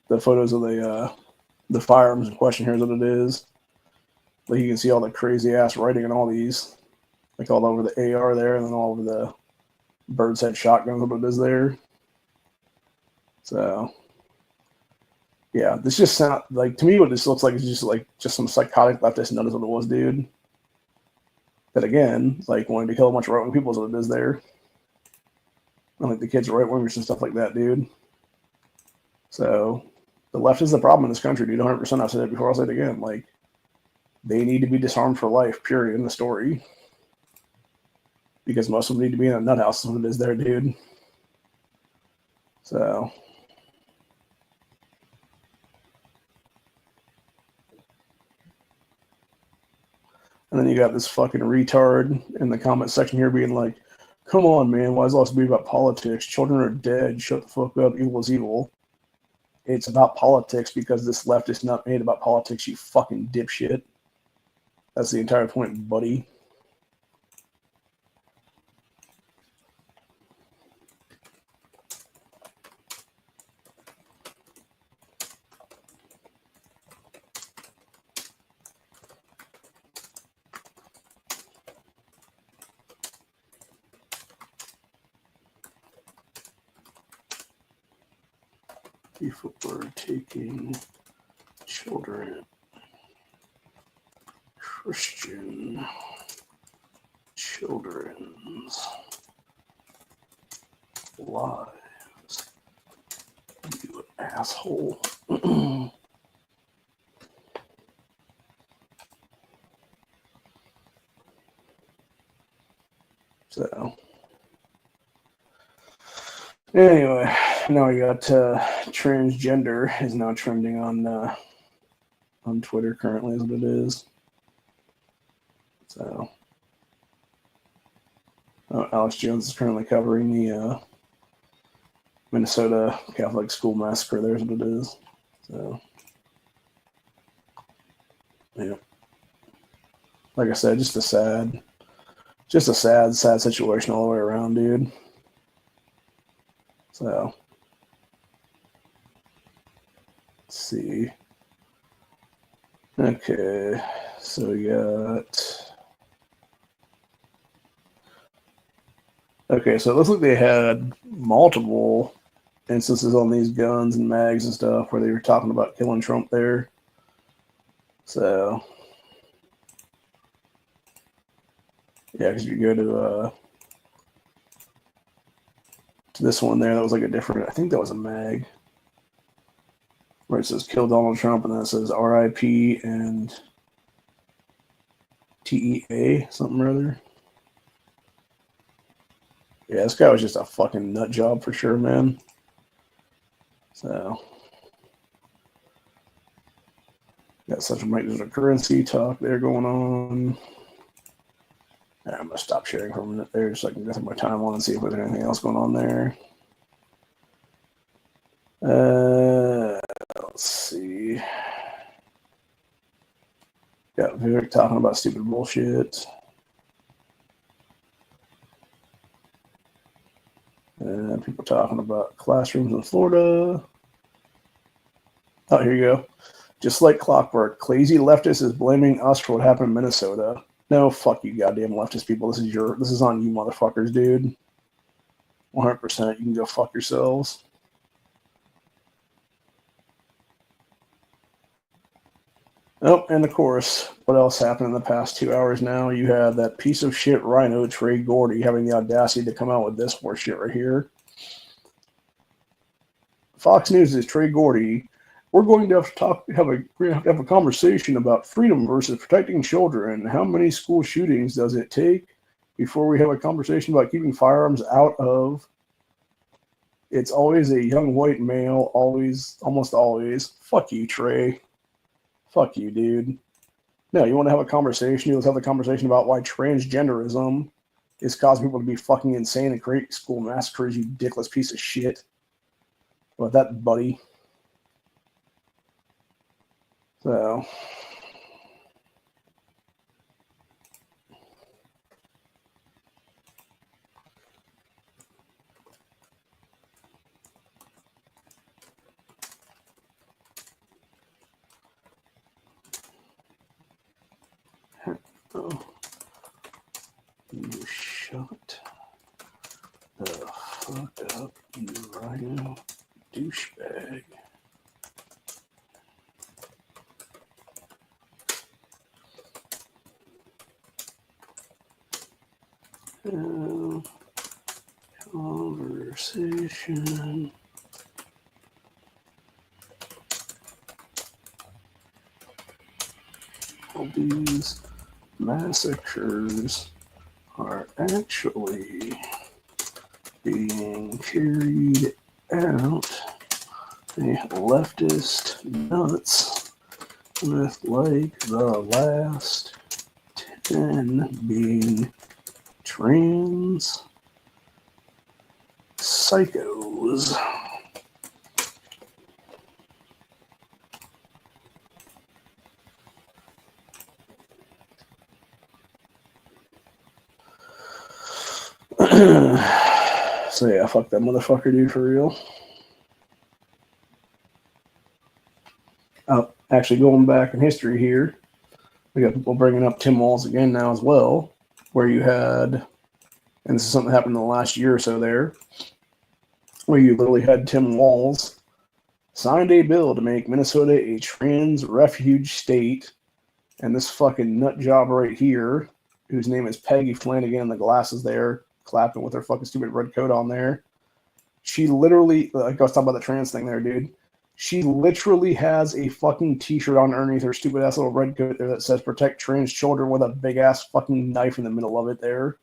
Speaker 1: the photos of the firearms in question, here's what it is. Like you can see all the crazy ass writing in all these, like all over the AR there, and then all over the bird's head shotguns, what it is there. So yeah, this just sound like, to me, what this looks like is just some psychotic leftist nut is what it was, dude. That again, like wanting to kill a bunch of right wing people is what it is there. I like the kids are right wingers and stuff like that, dude. So the left is the problem in this country, dude. 100%. I've said it before. I'll say it again. Like they need to be disarmed for life. Period. In the story, because most of them need to be in a nut house. Is what it is there, dude. So. And then you got this fucking retard in the comment section here being like, "Come on, man. Why is it all to be about politics? Children are dead. Shut the fuck up. Evil is evil." It's about politics because this left is not made about politics, you fucking dipshit. That's the entire point, buddy. People are taking children. Christian children's lives. You asshole. So, anyway, now we got transgender is now trending on Twitter currently, is what it is. So, Alex Jones is currently covering the Minnesota Catholic school massacre. There's what it is. So, yeah. Like I said, just a sad situation all the way around, dude. So, let's see. Okay, so we got. Okay, so it looks like they had multiple instances on these guns and mags and stuff where they were talking about killing Trump there. So, yeah, because you go to this one there, that was like a different, I think that was a mag, where it says "Kill Donald Trump" and then it says "RIP" and TEA, something or other. Yeah, this guy was just a fucking nut job for sure, man. So, got such a currency talk there going on. I'm gonna stop sharing for a minute there just so I can get my time on and see if there's anything else going on there. Let's see. Got Vivek talking about stupid bullshit. And people talking about classrooms in Florida. Oh, here you go. Just like clockwork, crazy leftist is blaming us for what happened in Minnesota. No, fuck you, goddamn leftist people. This is on you, motherfuckers, dude. 100%. You can go fuck yourselves. Oh, and of course, what else happened in the past 2 hours now? You had that piece of shit rhino, Trey Gordy, having the audacity to come out with this horse shit right here. Fox News is Trey Gordy. We're going to have a conversation about freedom versus protecting children. How many school shootings does it take before we have a conversation about keeping firearms out of? It's always a young white male, almost always. Fuck you, Trey. Fuck you, dude. No, you want to have a conversation? Let's have a conversation about why transgenderism is causing people to be fucking insane and create school massacres, you dickless piece of shit. What about that, buddy? So, you shut the fuck up, you rhino douchebag. Conversation. All these massacres are actually being carried out by leftist nuts with like the last 10 being trans psychos. So yeah, fuck that motherfucker, dude, for real. Oh, actually, going back in history here, we got people bringing up Tim Walz again now as well, where you had, and this is something that happened in the last year or so there, where you literally had Tim Walz signed a bill to make Minnesota a trans refuge state, and this fucking nut job right here, whose name is Peggy Flanagan, the glasses there, clapping with her fucking stupid red coat on there. She literally, like I was talking about the trans thing there, dude. She literally has a fucking t-shirt on underneath her stupid ass little red coat there that says protect trans children with a big ass fucking knife in the middle of it there.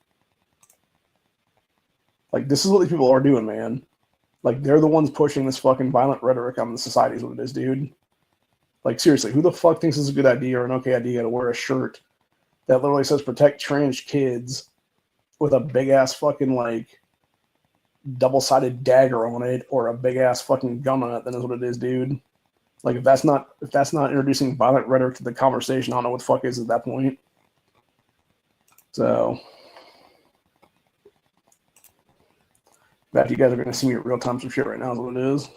Speaker 1: Like, this is what these people are doing, man. Like, they're the ones pushing this fucking violent rhetoric on the society is what it is, dude. Like, seriously, who the fuck thinks it's a good idea or an okay idea to wear a shirt that literally says protect trans kids with a big ass fucking like double-sided dagger on it or a big ass fucking gun on it? Then is what it is, dude. Like, if that's not introducing violent rhetoric to the conversation, I don't know what the fuck is at that point. So, in fact, you guys are gonna see me at real time some shit right now is what it is.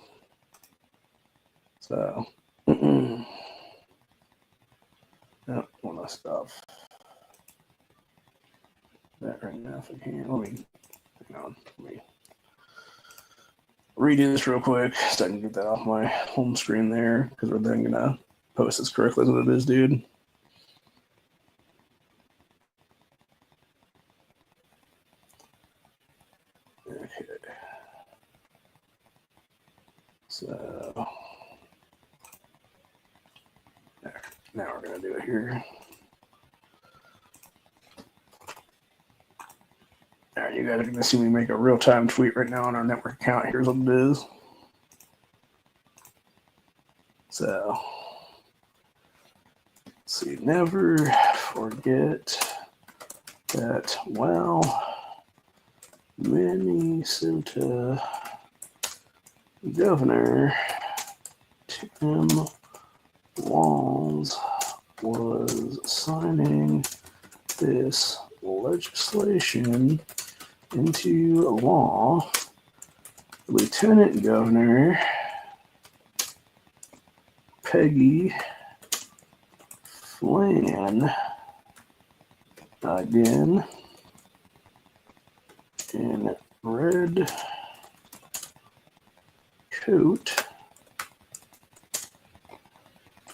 Speaker 1: So, no, want to stop that right now if I can. Hang on. Let me redo this real quick so I can get that off my home screen there, because we're then gonna post this correctly as what it is, dude. Okay. So there. Now we're gonna do it here. All right, you guys are going to see me make a real-time tweet right now on our network account. Here's what it is. So, let's see. Never forget that while Minnesota Governor Tim Walz was signing this legislation into law, Lieutenant Governor Peggy Flan again in red coat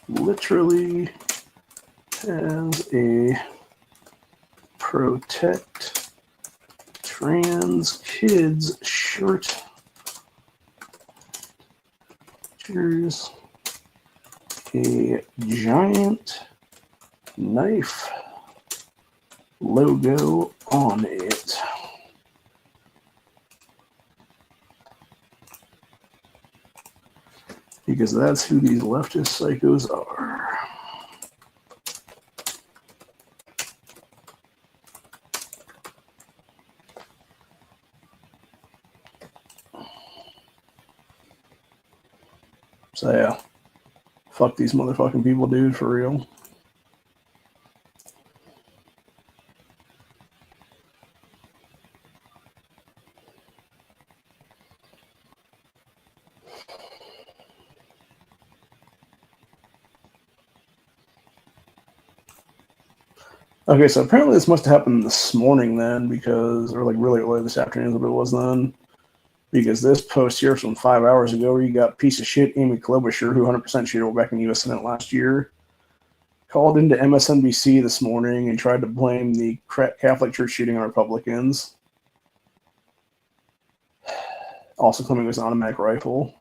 Speaker 1: literally has a protect trans kids shirt. Here's a giant knife logo on it. Because that's who these leftist psychos are. So yeah, fuck these motherfucking people, dude, for real. Okay, so apparently this must have happened this morning then, because, or like really early this afternoon is what it was then, because this post here from 5 hours ago where you got piece of shit Amy Klobuchar, who 100% shit back in the U.S. Senate last year, called into MSNBC this morning and tried to blame the Catholic Church shooting on Republicans. Also claiming it was an automatic rifle.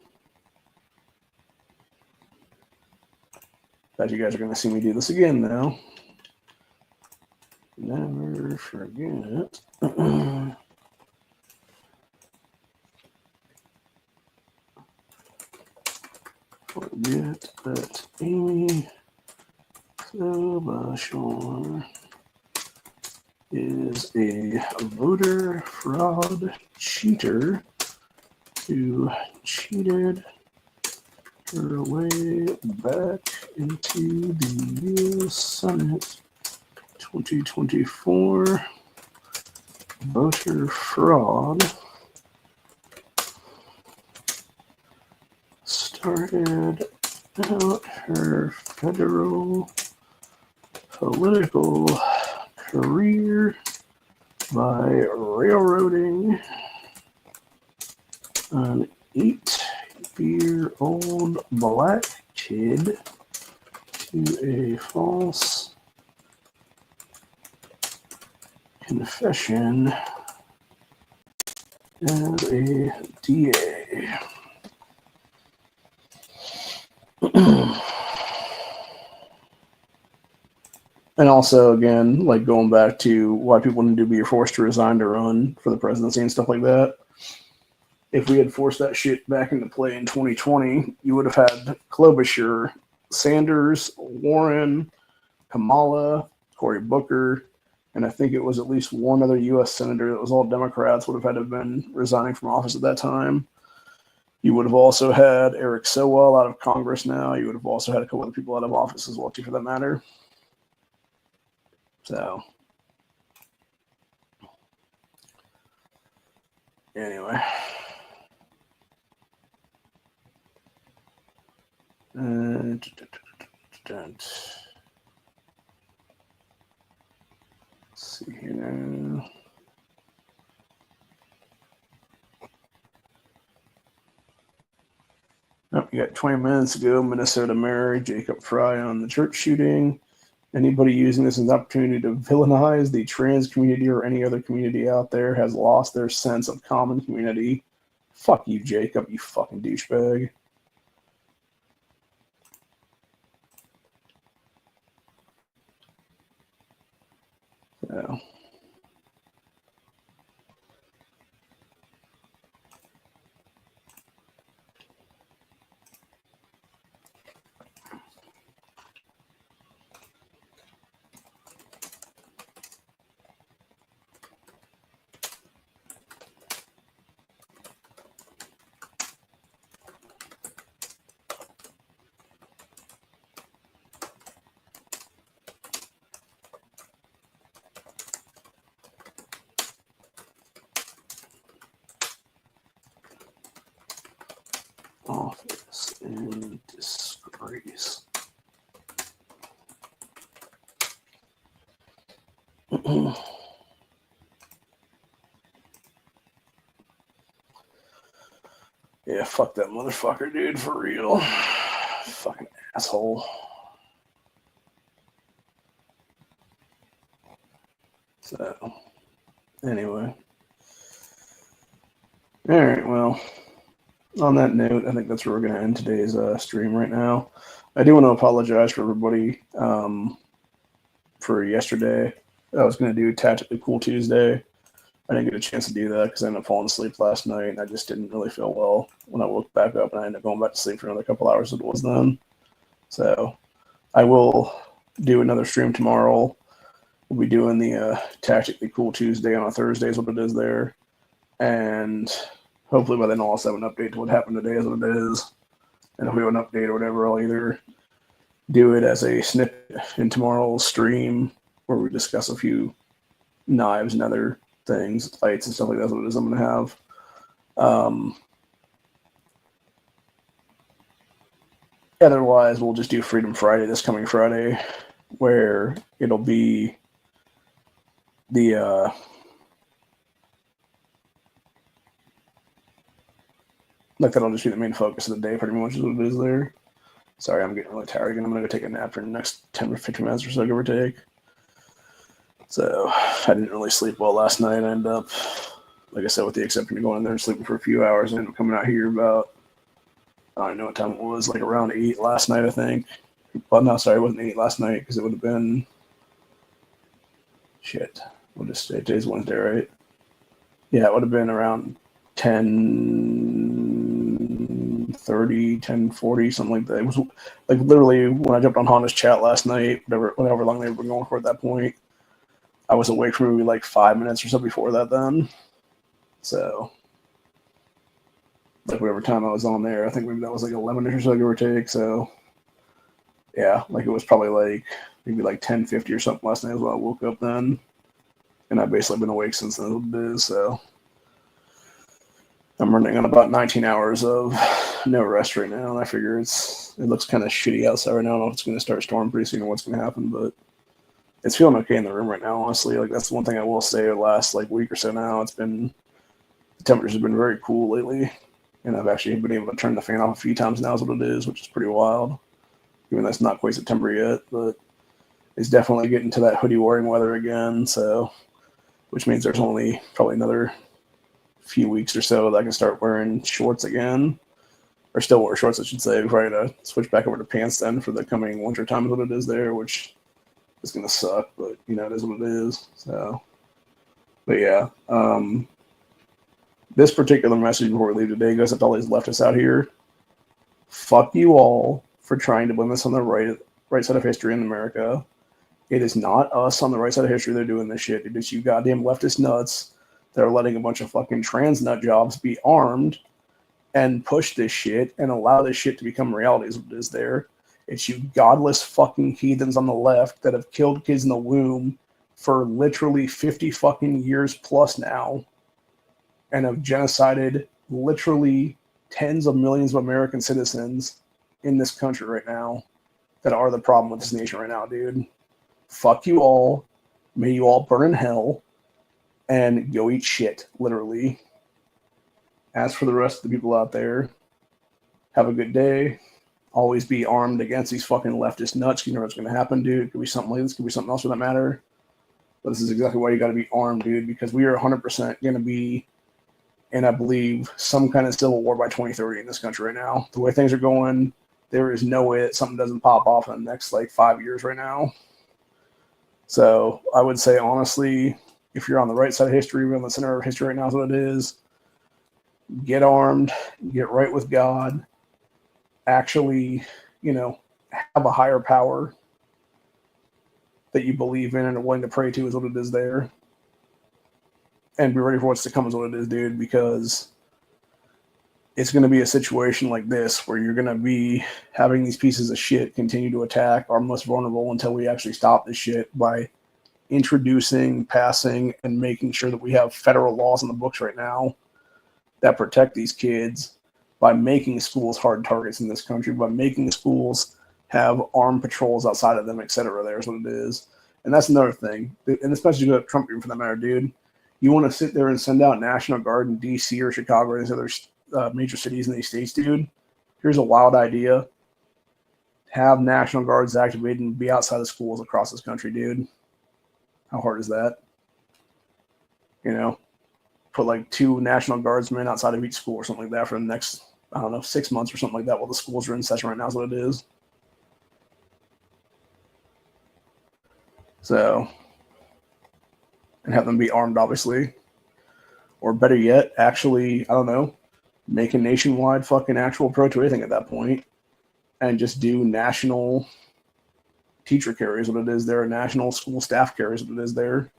Speaker 1: Bet you guys are going to see me do this again now. Never forget. Forget that Amy Klobuchar is a voter fraud cheater who cheated her way back into the U.S. Senate 2024 voter fraud. Started out her federal political career by railroading an 8-year-old black kid to a false confession as a DA. And also, again, like going back to why people need to be forced to resign to run for the presidency and stuff like that. If we had forced that shit back into play in 2020, you would have had Klobuchar, Sanders, Warren, Kamala, Cory Booker, and I think it was at least one other U.S. senator that was all Democrats would have had to have been resigning from office at that time. You would have also had Eric Sowell out of Congress now. You would have also had a couple other people out of office as well, too, for that matter. So, anyway. Let's see here now. Oh, you got 20 minutes ago, Minnesota Mayor Jacob Fry on the church shooting. Anybody using this as an opportunity to villainize the trans community or any other community out there has lost their sense of common community. Fuck you, Jacob, you fucking douchebag. Yeah. office in disgrace. Yeah, fuck that motherfucker, dude, for real. Fucking asshole. So, anyway. Alright, well, on that note, I think that's where we're going to end today's stream right now. I do want to apologize for everybody for yesterday. I was going to do Tactically Cool Tuesday. I didn't get a chance to do that because I ended up falling asleep last night, and I just didn't really feel well when I woke back up, and I ended up going back to sleep for another couple hours as it was then. So I will do another stream tomorrow. We'll be doing the Tactically Cool Tuesday on a Thursday is what it is there. And hopefully by then I'll also have an update to what happened today is what it is. And if we have an update or whatever, I'll either do it as a snippet in tomorrow's stream where we discuss a few knives and other things, fights and stuff like that's what it is I'm going to have. Otherwise, we'll just do Freedom Friday this coming Friday, where it'll be the like that'll just be the main focus of the day, pretty much is what it is there. Sorry, I'm getting really tired again. I'm going to go take a nap for the next 10 or 15 minutes or so, give or take. So I didn't really sleep well last night. I ended up, like I said, with the exception of going in there and sleeping for a few hours, I ended up coming out here about, I don't know what time it was, like around 8 last night, I think. Well, no, sorry, it wasn't 8 last night because it would have been, shit, what is today? Today's Wednesday, right? Yeah, it would have been around 10:30, 10:40, something like that. It was like literally when I jumped on Honda's chat last night, whatever long they were going for at that point. I was awake for maybe like 5 minutes or so before that then. So, like whatever time I was on there, I think maybe that was like 11 or so, give or take. So, yeah, like it was probably like maybe like 10:50 or something last night when I woke up then. And I've basically been awake since then, what it is, so. I'm running on about 19 hours of no rest right now, and I figure it looks kind of shitty outside right now. I don't know if it's going to start storming pretty soon or what's going to happen, but it's feeling okay in the room right now, honestly. Like, that's the one thing I will say the last, like, week or so now. The temperatures have been very cool lately, and I've actually been able to turn the fan off a few times now is what it is, which is pretty wild. Even though it's not quite September yet, but it's definitely getting to that hoodie-wearing weather again, so, which means there's only probably another few weeks or so that I can start wearing shorts again, or still wear shorts, I should say, before I gotta switch back over to pants then for the coming winter time is what it is there, which is gonna suck, but you know, it is what it is. So, but yeah, this particular message before we leave today goes up to all these leftists out here. Fuck you all for trying to blame this on the right side of history in America. It is not us on the right side of history that are doing this shit. It is you goddamn leftist nuts that are letting a bunch of fucking trans nut jobs be armed and push this shit and allow this shit to become reality is what it is there. It's you godless fucking heathens on the left that have killed kids in the womb for literally 50 fucking years plus now and have genocided literally tens of millions of American citizens in this country right now that are the problem with this nation right now, dude. Fuck you all. May you all burn in hell and go eat shit, literally. As for the rest of the people out there, have a good day. Always be armed against these fucking leftist nuts. You know what's going to happen, dude. It could be something like this. It could be something else for that matter. But this is exactly why you got to be armed, dude, because we are 100% going to be in, I believe, some kind of civil war by 2030 in this country right now. The way things are going, there is no way that something doesn't pop off in the next, 5 years right now. So I would say, honestly, if you're on the right side of history, we're on the center of history right now is what it is. Get armed, get right with God, actually, have a higher power that you believe in and are willing to pray to is what it is there. And be ready for what's to come is what it is, dude, because it's going to be a situation like this where you're going to be having these pieces of shit continue to attack our most vulnerable until we actually stop this shit by introducing, passing, and making sure that we have federal laws in the books right now that protect these kids by making schools hard targets in this country, by making schools have armed patrols outside of them, etc. There's what it is. And that's another thing. And especially with Trump, for that matter, dude. You want to sit there and send out National Guard in D.C. or Chicago or these other major cities in these states, dude. Here's a wild idea. Have National Guards activated and be outside of schools across this country, dude. How hard is that? You know, put like 2 National Guardsmen outside of each school or something like that for the next, I don't know, 6 months or something like that while the schools are in session right now is what it is. So, and have them be armed, obviously. Or better yet, actually, I don't know, make a nationwide fucking actual approach to anything at that point and just do national teacher carries, what it is there, national school staff carries, what it is there,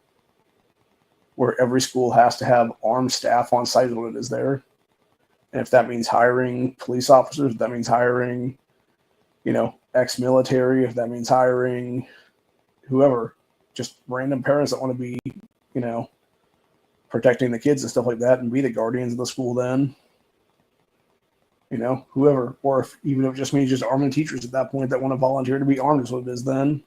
Speaker 1: where every school has to have armed staff on site, what it is there. And if that means hiring police officers, if that means hiring, you know, ex-military, if that means hiring whoever, just random parents that want to be, you know, protecting the kids and stuff like that and be the guardians of the school then, you know, whoever. Or if even if it just means just arming teachers at that point that want to volunteer to be armed is what it is then.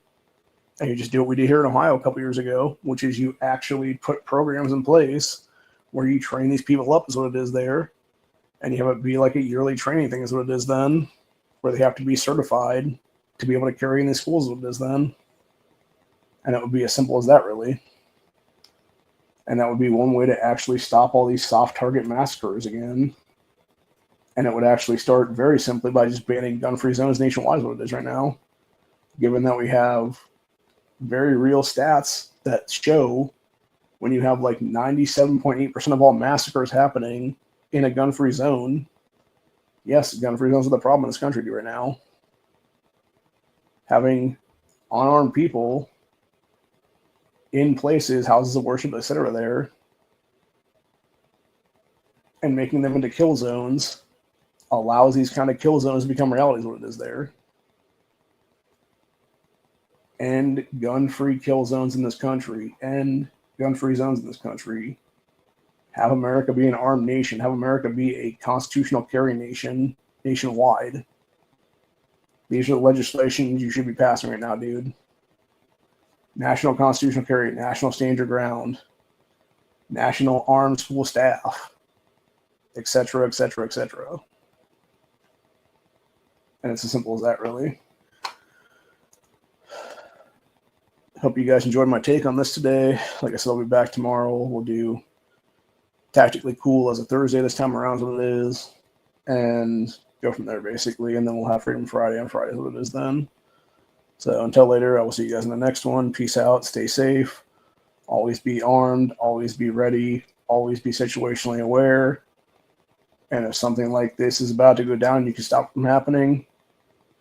Speaker 1: And you just do what we did here in Ohio a couple years ago, which is you actually put programs in place where you train these people up is what it is there. And you have it be like a yearly training thing is what it is then, where they have to be certified to be able to carry in these schools is what it is then. And it would be as simple as that, really. And that would be one way to actually stop all these soft target massacres again. And it would actually start very simply by just banning gun-free zones nationwide is what it is right now. Given that we have very real stats that show when you have like 97.8% of all massacres happening in a gun-free zone, yes, gun-free zones are the problem in this country right now. Having unarmed people in places, houses of worship, etc. there, and making them into kill zones allows these kind of kill zones to become reality is what it is there. And gun-free kill zones in this country, and gun-free zones in this country. Have America be an armed nation. Have America be a constitutional carry nation nationwide. These are the legislations you should be passing right now, dude. National constitutional carry, national stand your ground, national armed school staff, etc., etc., etc. And it's as simple as that, really. Hope you guys enjoyed my take on this today. Like I said, I'll be back tomorrow. We'll do Tactically Cool as a Thursday this time around is what it is. And go from there, basically. And then we'll have Freedom Friday on Friday is what it is then. So until later, I will see you guys in the next one. Peace out. Stay safe. Always be armed. Always be ready. Always be situationally aware. And if something like this is about to go down, you can stop it from happening.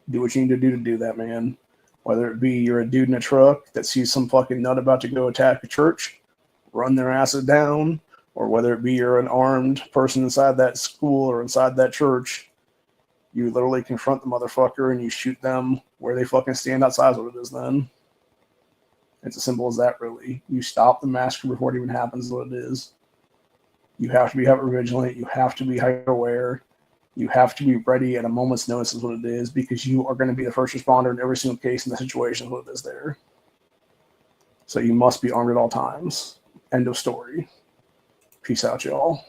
Speaker 1: Do what you need to do that, man. Whether it be you're a dude in a truck that sees some fucking nut about to go attack a church, run their asses down, or whether it be you're an armed person inside that school or inside that church, you literally confront the motherfucker and you shoot them where they fucking stand outside is what it is then. It's as simple as that, really. You stop the massacre before it even happens is what it is. You have to be hyper vigilant. You have to be hyper aware. You have to be ready at a moment's notice is what it is, because you are going to be the first responder in every single case in the situation is what it is there. So you must be armed at all times. End of story. Peace out, y'all.